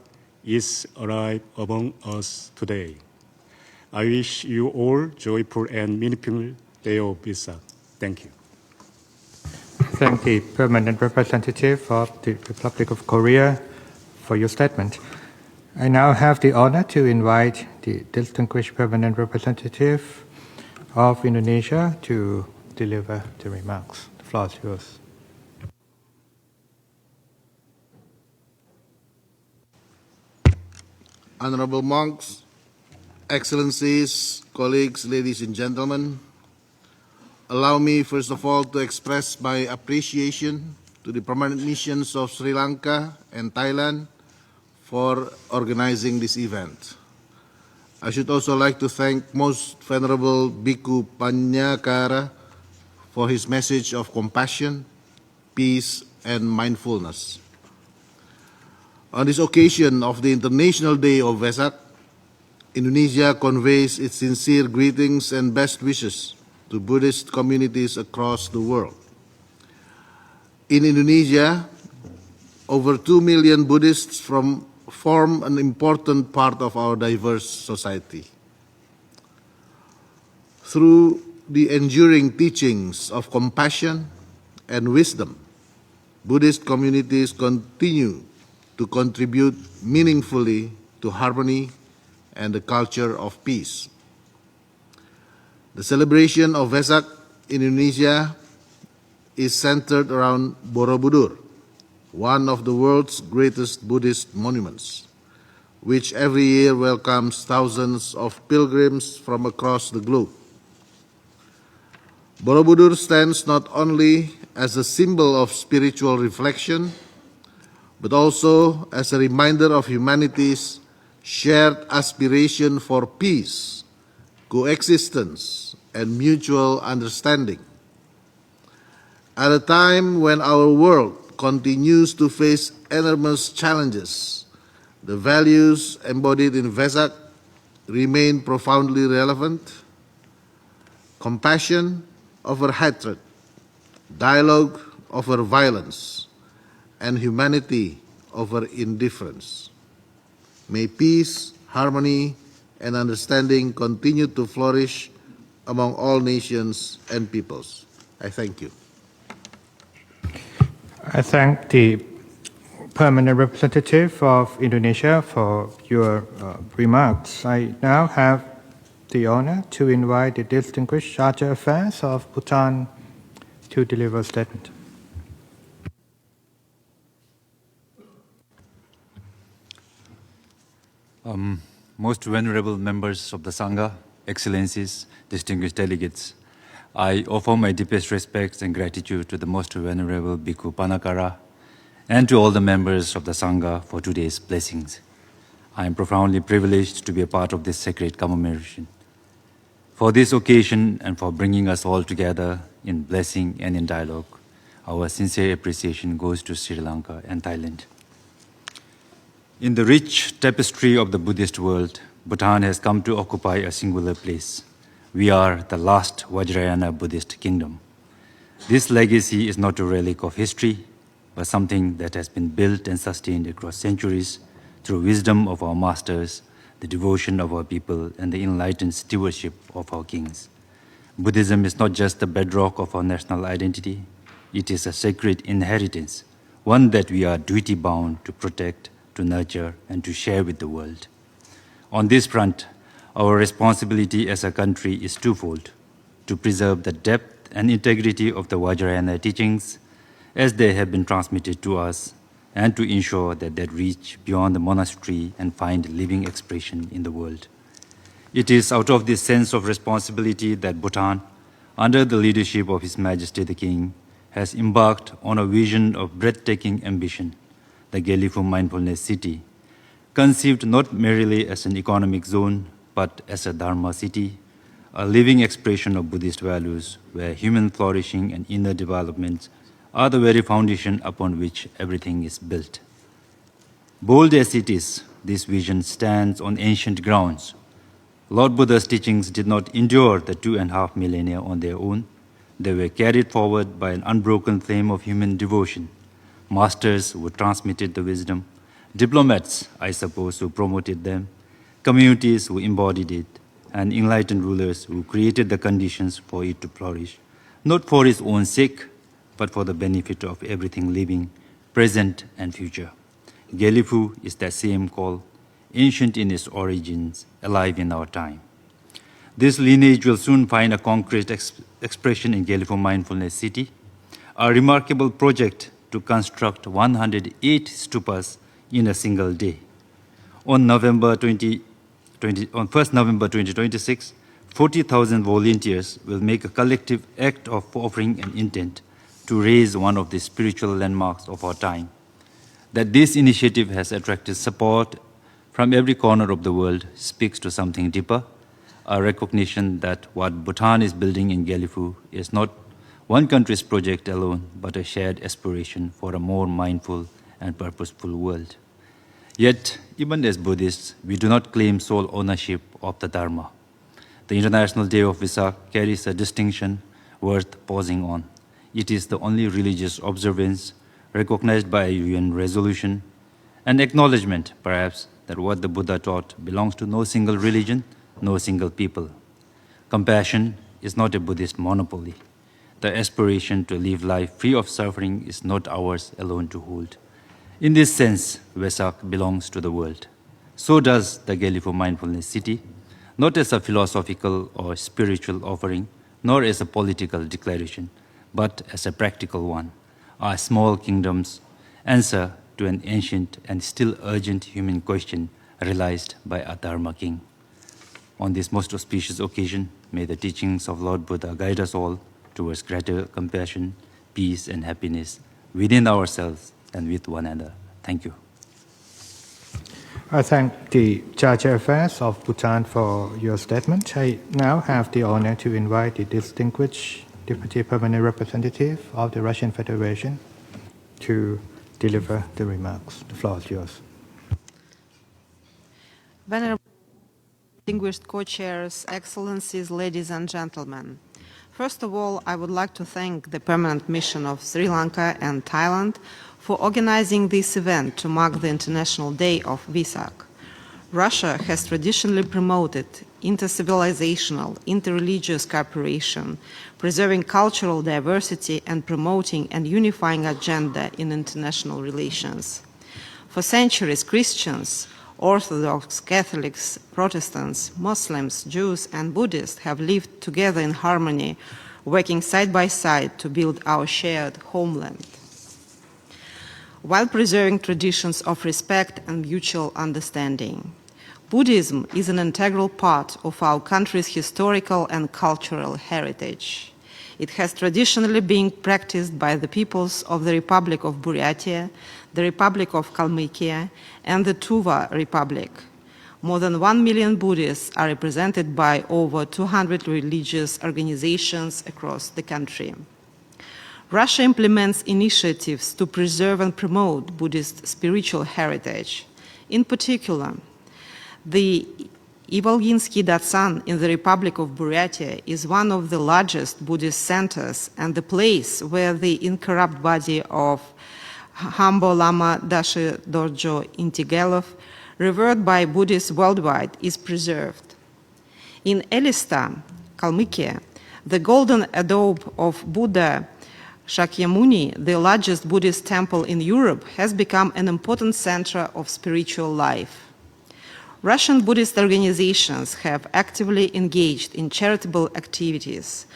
is alive among us today. I wish you all joyful and meaningful Day of Vesak. Thank you. Thank the Permanent Representative of the Republic of Korea for your statement. I now have the honor to invite the Distinguished Permanent Representative of Indonesia to deliver the remarks. The floor is yours. Honorable monks, excellencies, colleagues, ladies and gentlemen, allow me first of all to express my appreciation to the permanent missions of Sri Lanka and Thailand for organizing this event. I should also like to thank Most Venerable Bhikkhu Pannakara for his message of compassion, peace, and mindfulness. On this occasion of the International Day of Vesak, Indonesia conveys its sincere greetings and best wishes to Buddhist communities across the world. In Indonesia, over 2 million Buddhists form an important part of our diverse society. Through the enduring teachings of compassion and wisdom, Buddhist communities continue to contribute meaningfully to harmony and the culture of peace. The celebration of Vesak in Indonesia is centered around Borobudur, one of the world's greatest Buddhist monuments, which every year welcomes thousands of pilgrims from across the globe. Borobudur stands not only as a symbol of spiritual reflection, but also as a reminder of humanity's shared aspiration for peace, coexistence, and mutual understanding. At a time when our world continues to face enormous challenges, the values embodied in Vesak remain profoundly relevant. Compassion over hatred, dialogue over violence, and humanity over indifference. May peace, harmony, and understanding continue to flourish among all nations and peoples. I thank you. I thank the permanent representative of Indonesia for your remarks. I now have the honor to invite the distinguished Chargé Affairs of Bhutan to deliver a statement. Most venerable members of the Sangha, Excellencies, distinguished delegates, I offer my deepest respects and gratitude to the Most Venerable Bhikkhu Panakara and to all the members of the Sangha for today's blessings. I am profoundly privileged to be a part of this sacred commemoration. For this occasion and for bringing us all together in blessing and in dialogue, our sincere appreciation goes to Sri Lanka and Thailand. In the rich tapestry of the Buddhist world, Bhutan has come to occupy a singular place. We are the last Vajrayana Buddhist kingdom. This legacy is not a relic of history, but something that has been built and sustained across centuries through wisdom of our masters, the devotion of our people, and the enlightened stewardship of our kings. Buddhism is not just the bedrock of our national identity, it is a sacred inheritance, one that we are duty-bound to protect, to nurture, and to share with the world. On this front, our responsibility as a country is twofold: to preserve the depth and integrity of the Vajrayana teachings as they have been transmitted to us, and to ensure that they reach beyond the monastery and find living expression in the world. It is out of this sense of responsibility that Bhutan, under the leadership of His Majesty the King, has embarked on a vision of breathtaking ambition, the Gellifu Mindfulness City, conceived not merely as an economic zone, but as a Dharma city, a living expression of Buddhist values where human flourishing and inner development are the very foundation upon which everything is built. Bold as it is, this vision stands on ancient grounds. Lord Buddha's teachings did not endure the 2.5 millennia on their own. They were carried forward by an unbroken flame of human devotion. Masters who transmitted the wisdom, diplomats, I suppose, who promoted them, communities who embodied it, and enlightened rulers who created the conditions for it to flourish, not for its own sake, but for the benefit of everything living, present and future. Gellifu is that same call, ancient in its origins, alive in our time. This lineage will soon find a concrete expression in Gellifu Mindfulness City, a remarkable project to construct 108 stupas in a single day. On 1st November 2026, 40,000 volunteers will make a collective act of offering and intent to raise one of the spiritual landmarks of our time. That this initiative has attracted support from every corner of the world speaks to something deeper, a recognition that what Bhutan is building in Gellifu is not one country's project alone, but a shared aspiration for a more mindful and purposeful world. Yet, even as Buddhists, we do not claim sole ownership of the Dharma. The International Day of Vesak carries a distinction worth pausing on. It is the only religious observance recognized by a UN resolution, an acknowledgement, perhaps, that what the Buddha taught belongs to no single religion, no single people. Compassion is not a Buddhist monopoly. The aspiration to live life free of suffering is not ours alone to hold. In this sense, Vesak belongs to the world. So does the Gellifu Mindfulness City, not as a philosophical or spiritual offering, nor as a political declaration, but as a practical one, our small kingdom's answer to an ancient and still urgent human question realized by a Dharma king. On this most auspicious occasion, may the teachings of Lord Buddha guide us all towards greater compassion, peace, and happiness within ourselves and with one another. Thank you. I thank the Charter Affairs of Bhutan for your statement. I now have the honor to invite the distinguished Deputy Permanent Representative of the Russian Federation to deliver the remarks. The floor is yours. Venerable distinguished co-chairs, excellencies, ladies and gentlemen. First of all, I would like to thank the Permanent Mission of Sri Lanka and Thailand for organizing this event to mark the International Day of Vesak. Russia has traditionally promoted inter-civilizational, inter-religious cooperation, preserving cultural diversity and promoting and unifying agenda in international relations. For centuries, Christians, Orthodox, Catholics, Protestants, Muslims, Jews, and Buddhists have lived together in harmony, working side by side to build our shared homeland, while preserving traditions of respect and mutual understanding. Buddhism is an integral part of our country's historical and cultural heritage. It has traditionally been practiced by the peoples of the Republic of Buryatia, the Republic of Kalmykia, and the Tuva Republic. More than 1 million Buddhists are represented by over 200 religious organizations across the country. Russia implements initiatives to preserve and promote Buddhist spiritual heritage. In particular, the Ivolginsky Datsan in the Republic of Buryatia is one of the largest Buddhist centers and the place where the incorrupt body of Hambo Lama Dashi Dorjo Intigelov, revered by Buddhists worldwide, is preserved. In Elista, Kalmykia, the golden adobe of Buddha Shakyamuni, the largest Buddhist temple in Europe, has become an important center of spiritual life. Russian Buddhist organizations have actively engaged in charitable activities,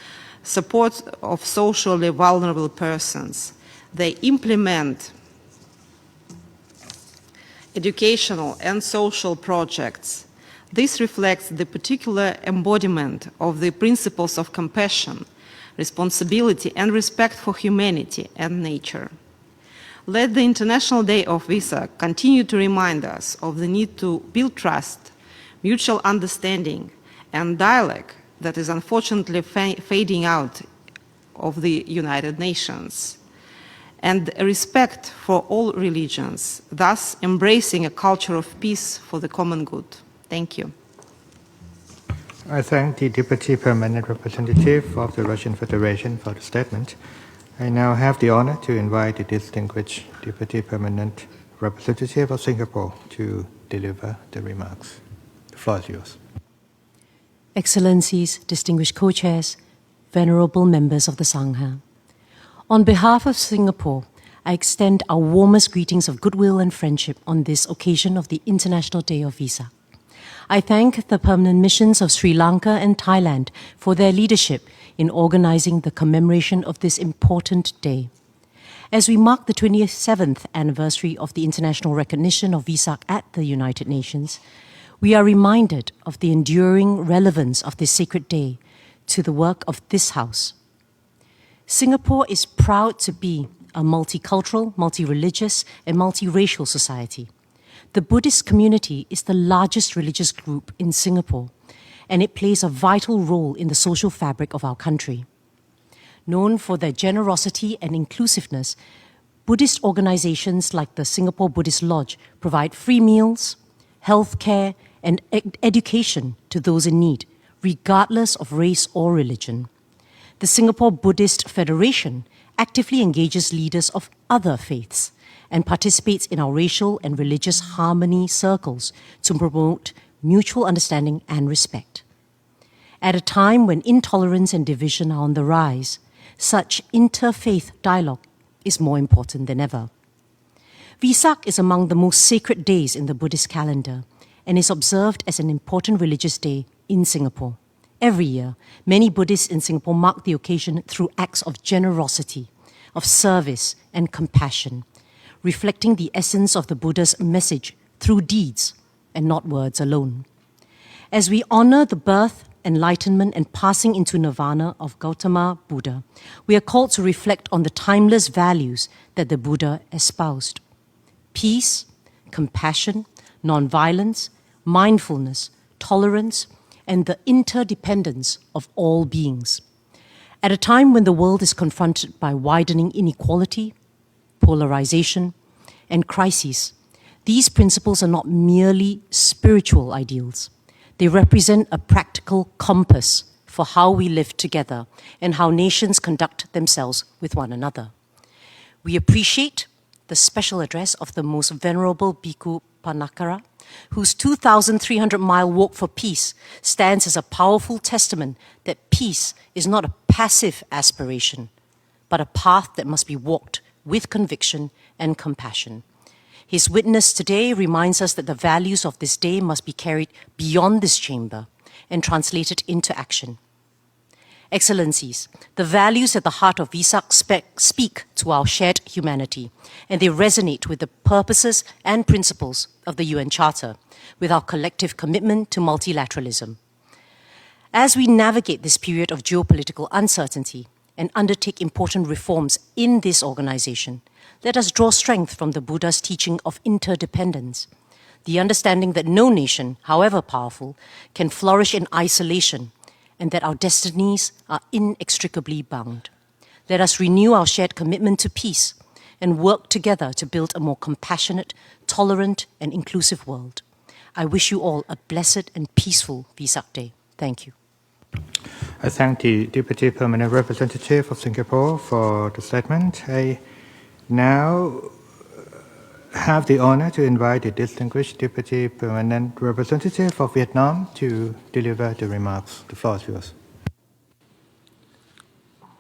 support of socially vulnerable persons. They implement educational and social projects. This reflects the particular embodiment of the principles of compassion, responsibility, and respect for humanity and nature. Let the International Day of Vesak continue to remind us of the need to build trust, mutual understanding, and dialogue that is unfortunately fading out of the United Nations, and respect for all religions, thus embracing a culture of peace for the common good. Thank you. I thank the Deputy Permanent Representative of the Russian Federation for the statement. I now have the honor to invite the distinguished Deputy Permanent Representative of Singapore to deliver the remarks. The floor is yours. Excellencies, distinguished co-chairs, venerable members of the Sangha. On behalf of Singapore, I extend our warmest greetings of goodwill and friendship on this occasion of the International Day of Vesak. I thank the permanent missions of Sri Lanka and Thailand for their leadership in organizing the commemoration of this important day. As we mark the 27th anniversary of the international recognition of Vesak at the United Nations, we are reminded of the enduring relevance of this sacred day to the work of this House. Singapore is proud to be a multicultural, multi-religious, and multiracial society. The Buddhist community is the largest religious group in Singapore, and it plays a vital role in the social fabric of our country. Known for their generosity and inclusiveness, Buddhist organizations like the Singapore Buddhist Lodge provide free meals, health care, and education to those in need, regardless of race or religion. The Singapore Buddhist Federation actively engages leaders of other faiths and participates in our racial and religious harmony circles to promote mutual understanding and respect. At a time when intolerance and division are on the rise, such interfaith dialogue is more important than ever. Vesak is among the most sacred days in the Buddhist calendar and is observed as an important religious day in Singapore. Every year, many Buddhists in Singapore mark the occasion through acts of generosity, of service, and compassion, reflecting the essence of the Buddha's message through deeds and not words alone. As we honor the birth, enlightenment, and passing into nirvana of Gautama Buddha, we are called to reflect on the timeless values that the Buddha espoused: peace, compassion, nonviolence, mindfulness, tolerance, and the interdependence of all beings. At a time when the world is confronted by widening inequality, polarization, and crises, these principles are not merely spiritual ideals. They represent a practical compass for how we live together and how nations conduct themselves with one another. We appreciate the special address of the Most Venerable Bhikkhu Panakara, whose 2,300-mile walk for peace stands as a powerful testament that peace is not a passive aspiration, but a path that must be walked with conviction and compassion. His witness today reminds us that the values of this day must be carried beyond this chamber and translated into action. Excellencies, the values at the heart of Vesak speak to our shared humanity, and they resonate with the purposes and principles of the UN Charter, with our collective commitment to multilateralism. As we navigate this period of geopolitical uncertainty and undertake important reforms in this organization, let us draw strength from the Buddha's teaching of interdependence, the understanding that no nation, however powerful, can flourish in isolation, and that our destinies are inextricably bound. Let us renew our shared commitment to peace and work together to build a more compassionate, tolerant, and inclusive world. I wish you all a blessed and peaceful Vesak Day. Thank you. I thank the Deputy Permanent Representative of Singapore for the statement. I now have the honor to invite the distinguished Deputy Permanent Representative of Vietnam to deliver the remarks. The floor is yours.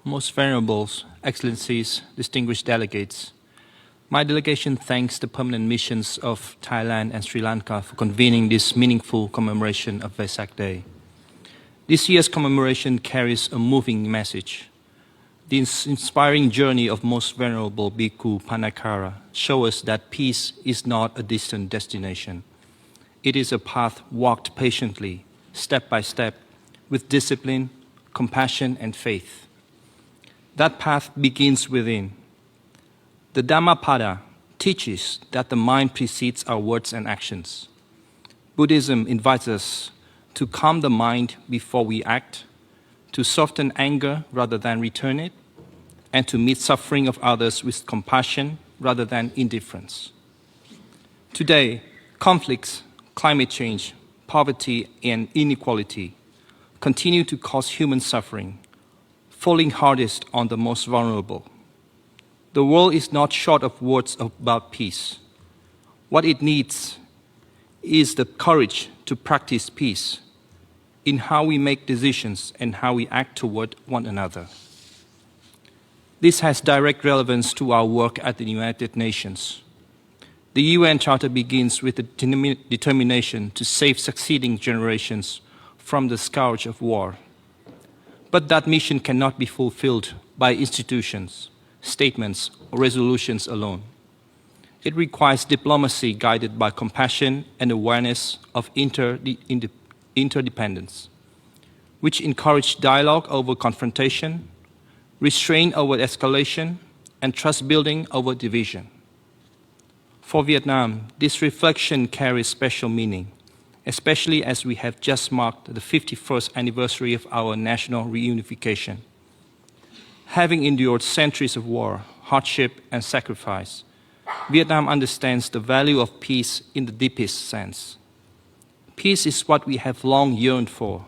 Most Venerables, Excellencies, distinguished delegates, my delegation thanks the permanent missions of Thailand and Sri Lanka for convening this meaningful commemoration of Vesak Day. This year's commemoration carries a moving message. The inspiring journey of Most Venerable Bhikkhu Panakara shows us that peace is not a distant destination. It is a path walked patiently, step by step, with discipline, compassion, and faith. That path begins within. The Dhammapada teaches that the mind precedes our words and actions. Buddhism invites us to calm the mind before we act, to soften anger rather than return it, and to meet suffering of others with compassion rather than indifference. Today, conflicts, climate change, poverty, and inequality continue to cause human suffering, falling hardest on the most vulnerable. The world is not short of words about peace. What it needs is the courage to practice peace in how we make decisions and how we act toward one another. This has direct relevance to our work at the United Nations. The UN Charter begins with the determination to save succeeding generations from the scourge of war. But that mission cannot be fulfilled by institutions, statements, or resolutions alone. It requires diplomacy guided by compassion and awareness of interdependence, which encourage dialogue over confrontation, restraint over escalation, and trust building over division. For Vietnam, this reflection carries special meaning, especially as we have just marked the 51st anniversary of our national reunification. Having endured centuries of war, hardship, and sacrifice, Vietnam understands the value of peace in the deepest sense. Peace is what we have long yearned for,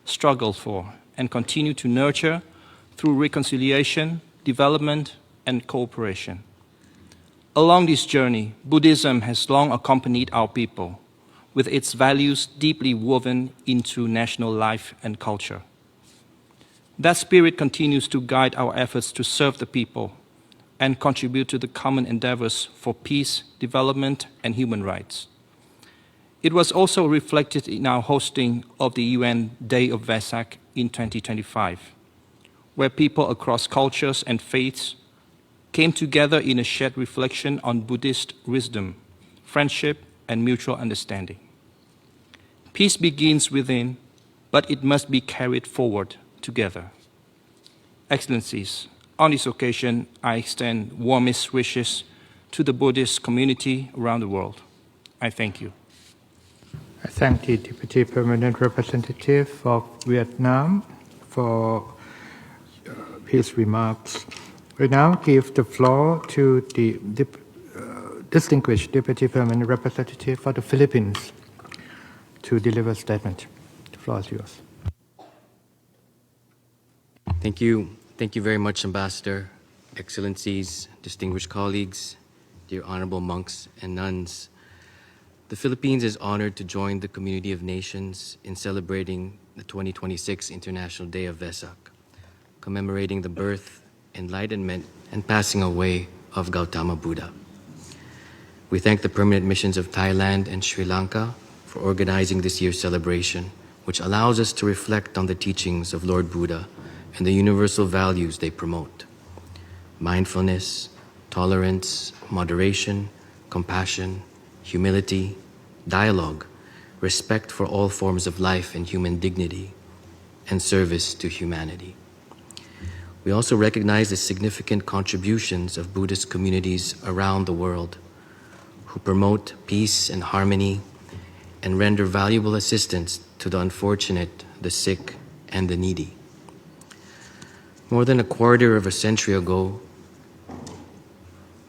struggled for, and continue to nurture through reconciliation, development, and cooperation. Along this journey, Buddhism has long accompanied our people, with its values deeply woven into national life and culture. That spirit continues to guide our efforts to serve the people and contribute to the common endeavors for peace, development, and human rights. It was also reflected in our hosting of the UN Day of Vesak in 2025, where people across cultures and faiths came together in a shared reflection on Buddhist wisdom, friendship, and mutual understanding. Peace begins within, but it must be carried forward together. Excellencies, on this occasion, I extend warmest wishes to the Buddhist community around the world. I thank you. I thank the Deputy Permanent Representative of Vietnam for his remarks. We now give the floor to the distinguished Deputy Permanent Representative for the Philippines to deliver a statement. The floor is yours. Thank you. Thank you very much, Ambassador, Excellencies, distinguished colleagues, dear honorable monks and nuns. The Philippines is honored to join the community of nations in celebrating the 2026 International Day of Vesak, commemorating the birth, enlightenment, and passing away of Gautama Buddha. We thank the permanent missions of Thailand and Sri Lanka for organizing this year's celebration, which allows us to reflect on the teachings of Lord Buddha and the universal values they promote: mindfulness, tolerance, moderation, compassion, humility, dialogue, respect for all forms of life and human dignity, and service to humanity. We also recognize the significant contributions of Buddhist communities around the world who promote peace and harmony and render valuable assistance to the unfortunate, the sick, and the needy. More than a quarter of a century ago,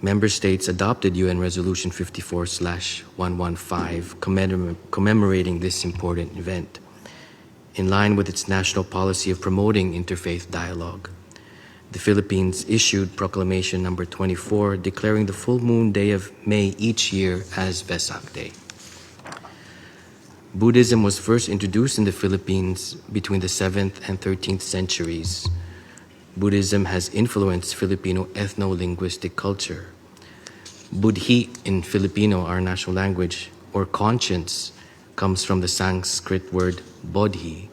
member states adopted UN Resolution 54/115 commemorating this important event, in line with its national policy of promoting interfaith dialogue. The Philippines issued Proclamation number 24, declaring the full moon day of May each year as Vesak Day. Buddhism was first introduced in the Philippines between the 7th and 13th centuries. Buddhism has influenced Filipino ethno-linguistic culture. Buddhi in Filipino, our national language, or conscience, comes from the Sanskrit word bodhi.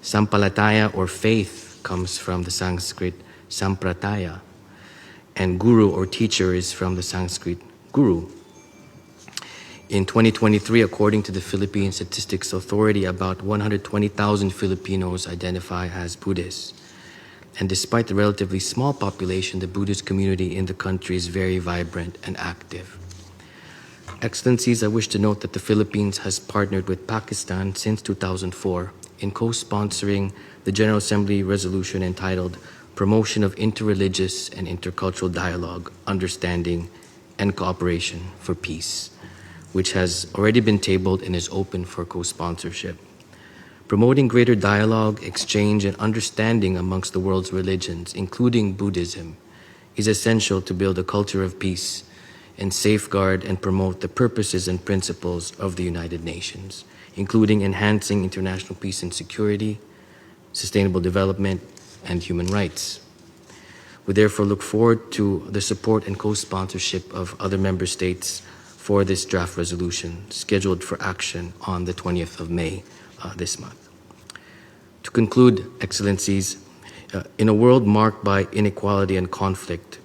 Sampalataya, or faith, comes from the Sanskrit samprataya. And guru, or teacher, is from the Sanskrit guru. In 2023, according to the Philippine Statistics Authority, about 120,000 Filipinos identify as Buddhists. And despite the relatively small population, the Buddhist community in the country is very vibrant and active. Excellencies, I wish to note that the Philippines has partnered with Pakistan since 2004 in co-sponsoring the General Assembly resolution entitled Promotion of Interreligious and Intercultural Dialogue, Understanding, and Cooperation for Peace, which has already been tabled and is open for co-sponsorship. Promoting greater dialogue, exchange, and understanding amongst the world's religions, including Buddhism, is essential to build a culture of peace and safeguard and promote the purposes and principles of the United Nations, including enhancing international peace and security, sustainable development, and human rights. We therefore look forward to the support and co-sponsorship of other member states for this draft resolution, scheduled for action on the 20th of May this month. To conclude, Excellencies, in a world marked by inequality and conflict,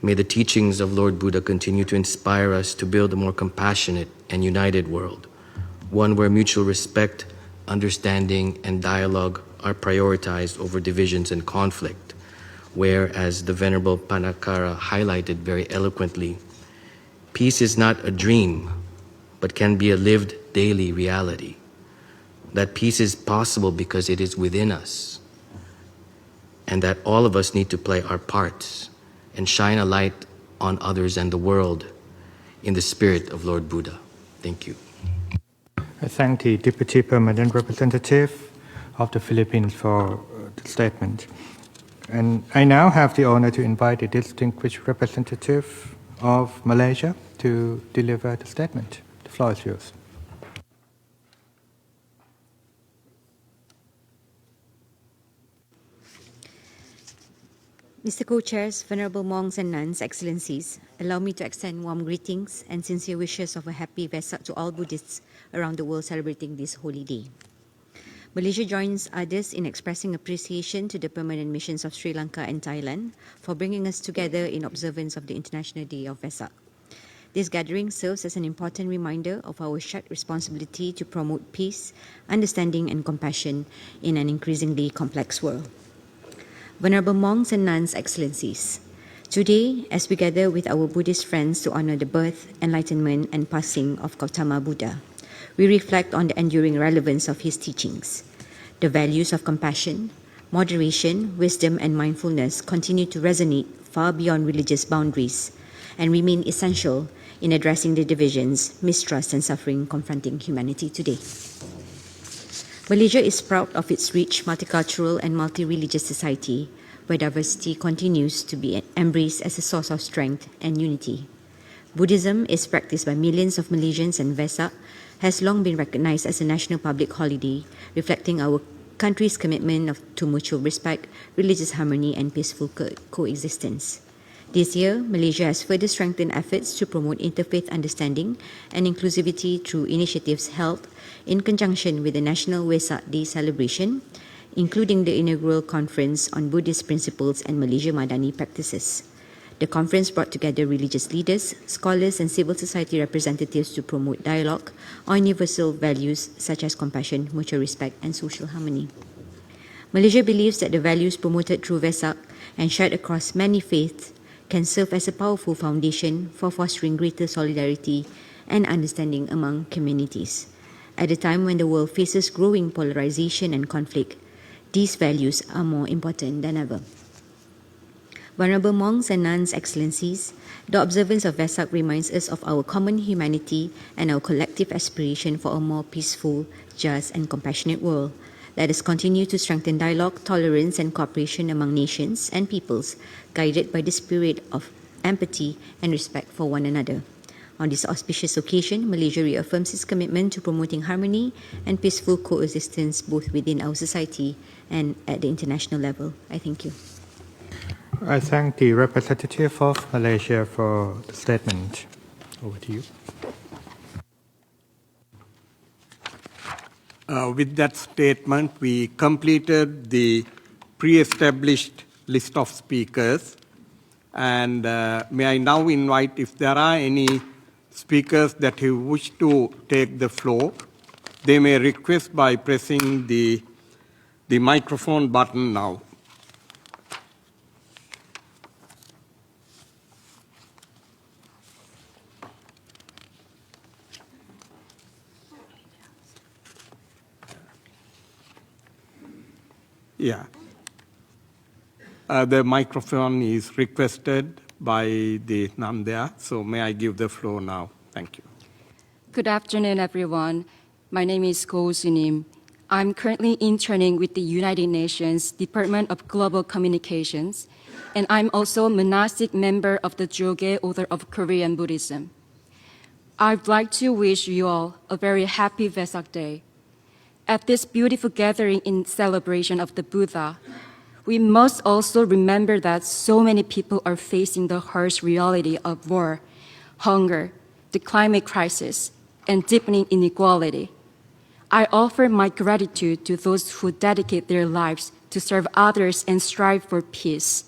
may the teachings of Lord Buddha continue to inspire us to build a more compassionate and united world, one where mutual respect, understanding, and dialogue are prioritized over divisions and conflict, where, as the Venerable Panakara highlighted very eloquently, peace is not a dream, but can be a lived daily reality. That peace is possible because it is within us, and that all of us need to play our parts and shine a light on others and the world in the spirit of Lord Buddha. Thank you. I thank the Deputy Permanent Representative of the Philippines for the statement. And I now have the honor to invite the distinguished representative of Malaysia to deliver the statement. The floor is yours. Mr. Co-Chairs, Venerable Monks and Nuns, Excellencies, allow me to extend warm greetings and sincere wishes of a happy Vesak to all Buddhists around the world celebrating this holy day. Malaysia joins others in expressing appreciation to the permanent missions of Sri Lanka and Thailand for bringing us together in observance of the International Day of Vesak. This gathering serves as an important reminder of our shared responsibility to promote peace, understanding, and compassion in an increasingly complex world. Venerable Monks and Nuns, Excellencies, today, as we gather with our Buddhist friends to honor the birth, enlightenment, and passing of Gautama Buddha, we reflect on the enduring relevance of his teachings. The values of compassion, moderation, wisdom, and mindfulness continue to resonate far beyond religious boundaries and remain essential in addressing the divisions, mistrust, and suffering confronting humanity today. Malaysia is proud of its rich multicultural and multi-religious society, where diversity continues to be embraced as a source of strength and unity. Buddhism is practiced by millions of Malaysians, and Vesak has long been recognized as a national public holiday, reflecting our country's commitment to mutual respect, religious harmony, and peaceful coexistence. This year, Malaysia has further strengthened efforts to promote interfaith understanding and inclusivity through initiatives held in conjunction with the National Vesak Day celebration, including the inaugural conference on Buddhist principles and Malaysia Madani practices. The conference brought together religious leaders, scholars, and civil society representatives to promote dialogue on universal values such as compassion, mutual respect, and social harmony. Malaysia believes that the values promoted through Vesak and shared across many faiths can serve as a powerful foundation for fostering greater solidarity and understanding among communities. At a time when the world faces growing polarization and conflict, these values are more important than ever. Venerable monks and nuns, excellencies, the observance of Vesak reminds us of our common humanity and our collective aspiration for a more peaceful, just, and compassionate world. Let us continue to strengthen dialogue, tolerance, and cooperation among nations and peoples, guided by the spirit of empathy and respect for one another. On this auspicious occasion, Malaysia reaffirms its commitment to promoting harmony and peaceful coexistence both within our society and at the international level. I thank you. I thank the representative of Malaysia for the statement. Over to you. With that statement, we completed the pre-established list of speakers. And may I now invite, if there are any speakers that who wish to take the floor, they may request by pressing the microphone button now. Yeah. The microphone is requested by the nun there, so may I give the floor now? Thank you. Good afternoon, everyone. My name is Go Sunim. I'm currently interning with the United Nations Department of Global Communications, and I'm also a monastic member of the Joge Order of Korean Buddhism. I'd like to wish you all a very happy Vesak Day. At this beautiful gathering in celebration of the Buddha, we must also remember that so many people are facing the harsh reality of war, hunger, the climate crisis, and deepening inequality. I offer my gratitude to those who dedicate their lives to serve others and strive for peace.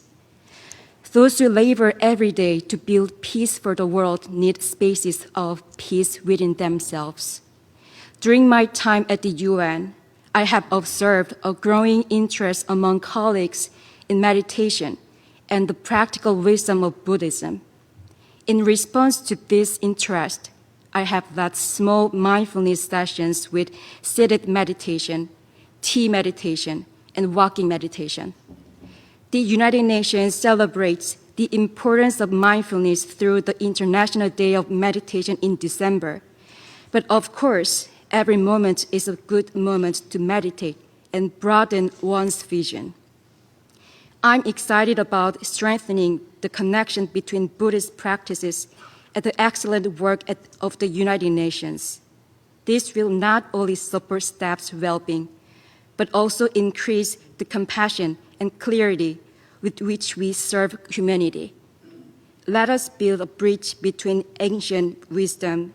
Those who labor every day to build peace for the world need spaces of peace within themselves. During my time at the UN, I have observed a growing interest among colleagues in meditation and the practical wisdom of Buddhism. In response to this interest, I have led small mindfulness sessions with seated meditation, tea meditation, and walking meditation. The United Nations celebrates the importance of mindfulness through the International Day of Meditation in December. But of course, every moment is a good moment to meditate and broaden one's vision. I'm excited about strengthening the connection between Buddhist practices and the excellent work of the United Nations. This will not only support staff's well-being, but also increase the compassion and clarity with which we serve humanity. Let us build a bridge between ancient wisdom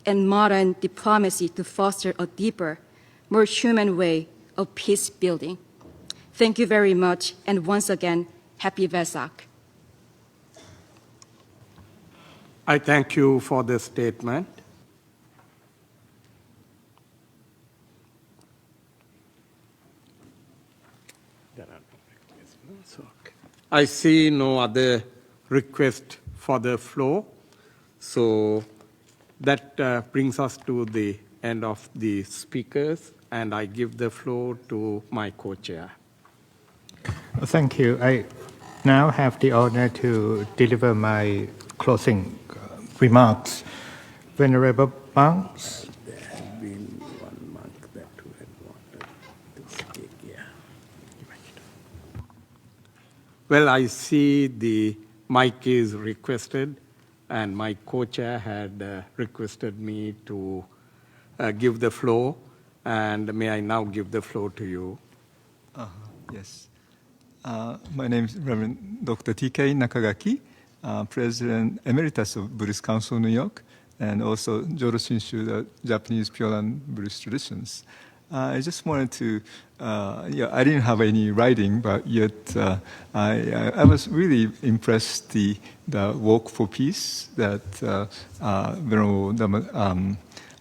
and modern diplomacy to foster a deeper, more human way of peace building. Thank you very much, and once again, happy Vesak. I thank you for the statement. I see no other request for the floor, so that brings us to the end of the speakers, and I give the floor to my co-chair. Thank you. I now have the honor to deliver my closing remarks. Venerable monks, There had been one monk that who had wanted to speak here. Well, I see the mic is requested, and my co-chair had requested me to give the floor, and may I now give the floor to you. Yes. My name is Reverend Dr. T.K. Nakagaki, President Emeritus of Buddhist Council New York, and also Jodo Shinshu, the Japanese Pure Land Buddhist traditions. I just wanted to, I didn't have any writing, but yet I was really impressed the walk for peace that Venerable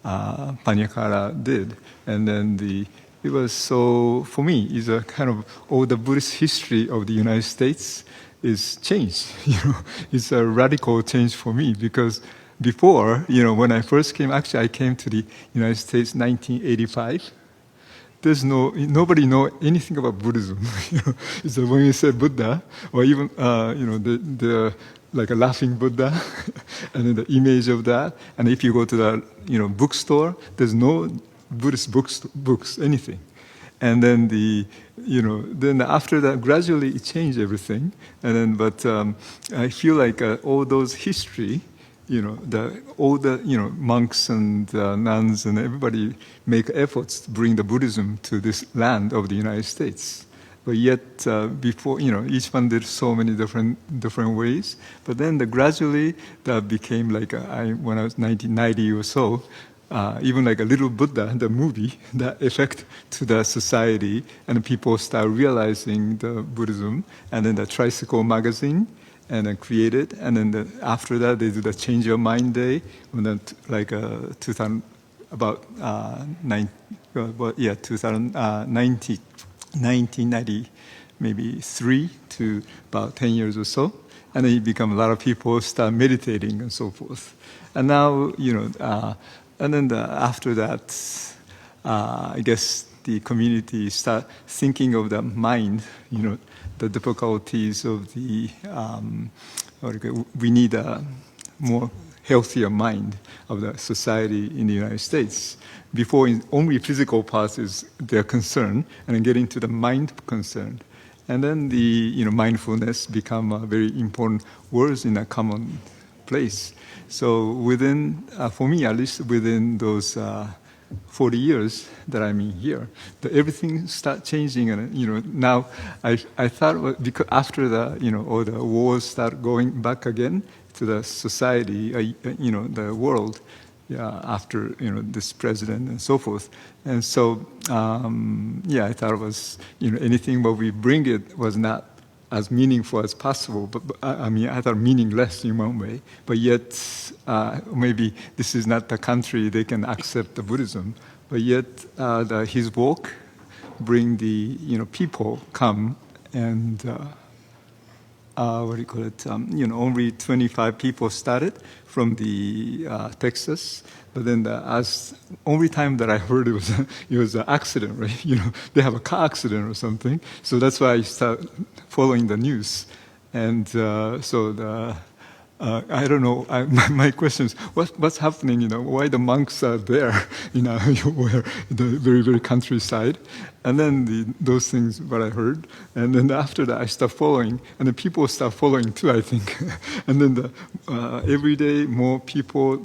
Panyakara did, and then it was so, for me, is a kind of all the Buddhist history of the United States is changed. It's a radical change for me because before, when I first came, actually I came to the United States in 1985. There's nobody know anything about Buddhism. It's when you say Buddha, or even the like a laughing Buddha, and then the image of that. And if you go to the bookstore, there's no Buddhist books, anything. And then then after that, gradually it changed everything. And then, but I feel like all those history, all the monks and nuns and everybody make efforts to bring the Buddhism to this land of the United States. But yet, before, each one did so many different ways. But then gradually that became like, when I was 1990 or so, even like a little Buddha, the movie, that effect to the society, and people start realizing the Buddhism, and then the Tricycle magazine, and then created, and then after that they do the Change Your Mind Day, when then like 2000, about 1990, maybe 3 to about 10 years or so, and then it become a lot of people start meditating and so forth, and now and then after that, I guess the community start thinking of the mind, the difficulties of the, we need a more healthier mind of the society in the United States. Before, only physical parts is their concern, and then getting to the mind concern. And then the mindfulness become a very important words in a common place. So within, for me at least, within those 40 years that I'm in here, everything start changing, and now I thought because after all the wars start going back again to the society, the world, after this president and so forth, and so I thought it was anything but we bring it was not as meaningful as possible, but I thought meaningless in one way. But yet, maybe this is not the country they can accept the Buddhism. But yet, his walk bring the people come and what do you call it? Only 25 people started from the Texas. But then only time that I heard it was an accident, right? They have a car accident or something. So that's why I started following the news. And I don't know. My question is, what's happening? Why the monks are there? Where the very, very countryside, and then those things what I heard, and then after that I start following, and the people start following too, I think, and then every day more people,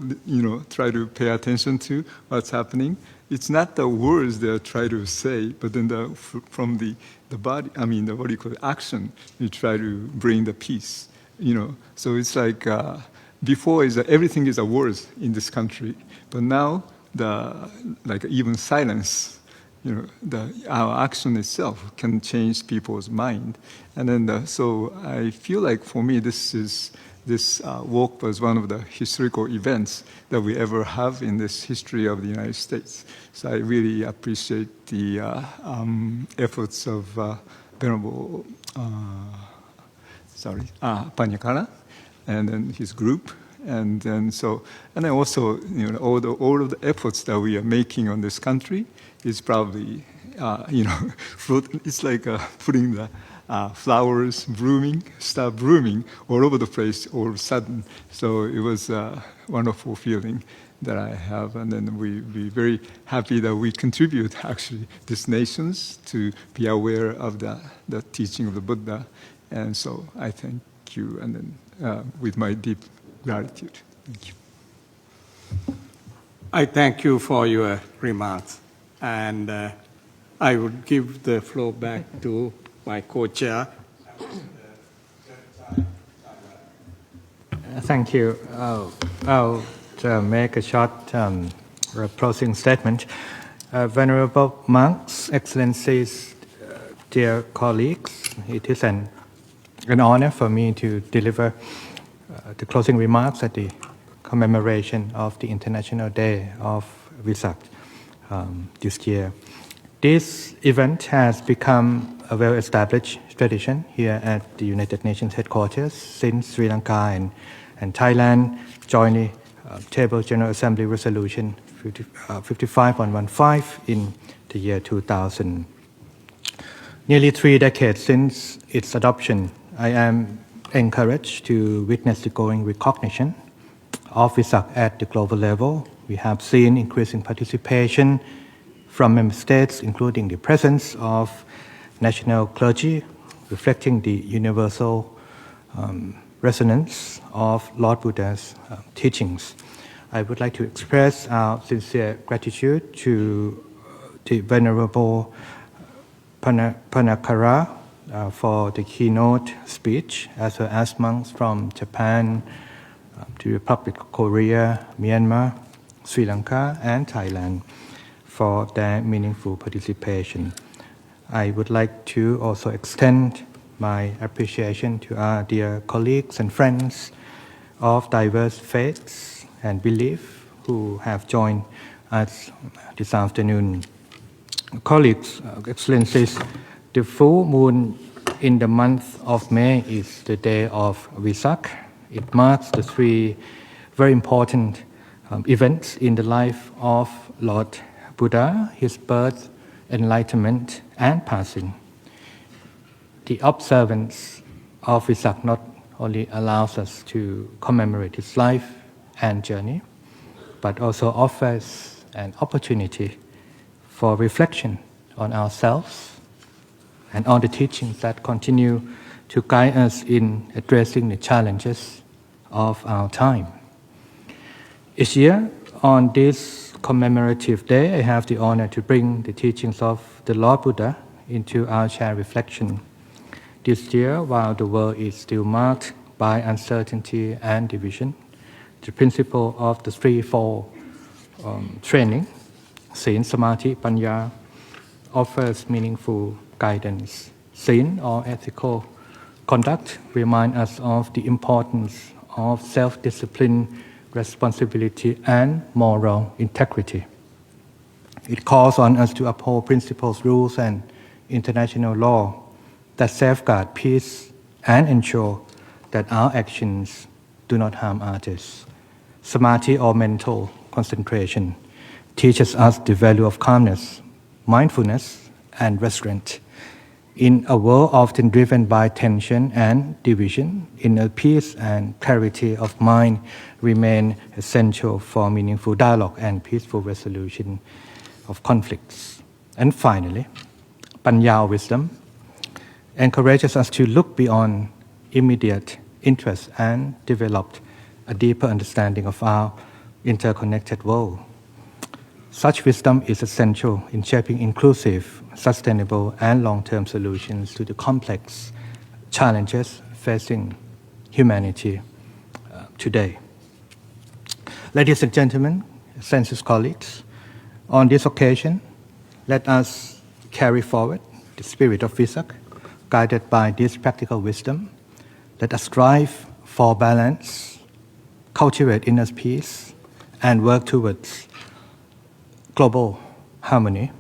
try to pay attention to what's happening. It's not the words they try to say, but then from the body, what do you call it, action, you try to bring the peace. So it's like before everything is a word in this country, but now even silence, our action itself can change people's mind, and then so I feel like for me this walk was one of the historical events that we ever have in this history of the United States. So I really appreciate the efforts of Venerable Panyakara, and then his group, And then also, all of the efforts that we are making on this country is probably, it's like putting the flowers start blooming all over the place all of a sudden. So it was a wonderful feeling that I have, and then we're very happy that we contribute actually these nations to be aware of the teaching of the Buddha. And so I thank you, and then with my deep gratitude. Thank you. I thank you for your remarks, and I would give the floor back to my co-chair. Thank you. I'll make a short closing statement. Venerable monks, excellencies, dear colleagues, it is an honor for me to deliver the closing remarks at the commemoration of the International Day of Vesak this year. This event has become a well-established tradition here at the United Nations headquarters since Sri Lanka and Thailand jointly tabled General Assembly Resolution 55.15 in the year 2000. Nearly 3 decades since its adoption, I am encouraged to witness the growing recognition of Vesak at the global level. We have seen increasing participation from member states, including the presence of national clergy, reflecting the universal resonance of Lord Buddha's teachings. I would like to express our sincere gratitude to the Venerable Panakara for the keynote speech, as well as monks from Japan, the Republic of Korea, Myanmar, Sri Lanka, and Thailand for their meaningful participation. I would like to also extend my appreciation to our dear colleagues and friends of diverse faiths and beliefs who have joined us this afternoon. Colleagues, excellencies, the full moon in the month of May is the day of Vesak. It marks the 3 very important events in the life of Lord Buddha: his birth, enlightenment, and passing. The observance of Vesak not only allows us to commemorate his life and journey, but also offers an opportunity for reflection on ourselves and on the teachings that continue to guide us in addressing the challenges of our time. Each year, on this commemorative day, I have the honor to bring the teachings of the Lord Buddha into our shared reflection. This year, while the world is still marked by uncertainty and division, the principle of the threefold training, Sīn, Samadhi, Panya, offers meaningful guidance. Sīn, or ethical conduct, reminds us of the importance of self-discipline, responsibility, and moral integrity. It calls on us to uphold principles, rules, and international law that safeguard peace and ensure that our actions do not harm others. Samadhi, or mental concentration, teaches us the value of calmness, mindfulness, and restraint. In a world often driven by tension and division, inner peace and clarity of mind remain essential for meaningful dialogue and peaceful resolution of conflicts. And finally, Panya, wisdom, encourages us to look beyond immediate interests and develop a deeper understanding of our interconnected world. Such wisdom is essential in shaping inclusive, sustainable, and long-term solutions to the complex challenges facing humanity today. Ladies and gentlemen, census colleagues, on this occasion, let us carry forward the spirit of Vesak, guided by this practical wisdom. Let us strive for balance, cultivate inner peace, and work towards global harmony.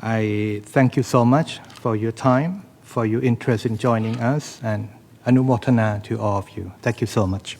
I thank you so much for your time, for your interest in joining us, and anumotana to all of you. Thank you so much.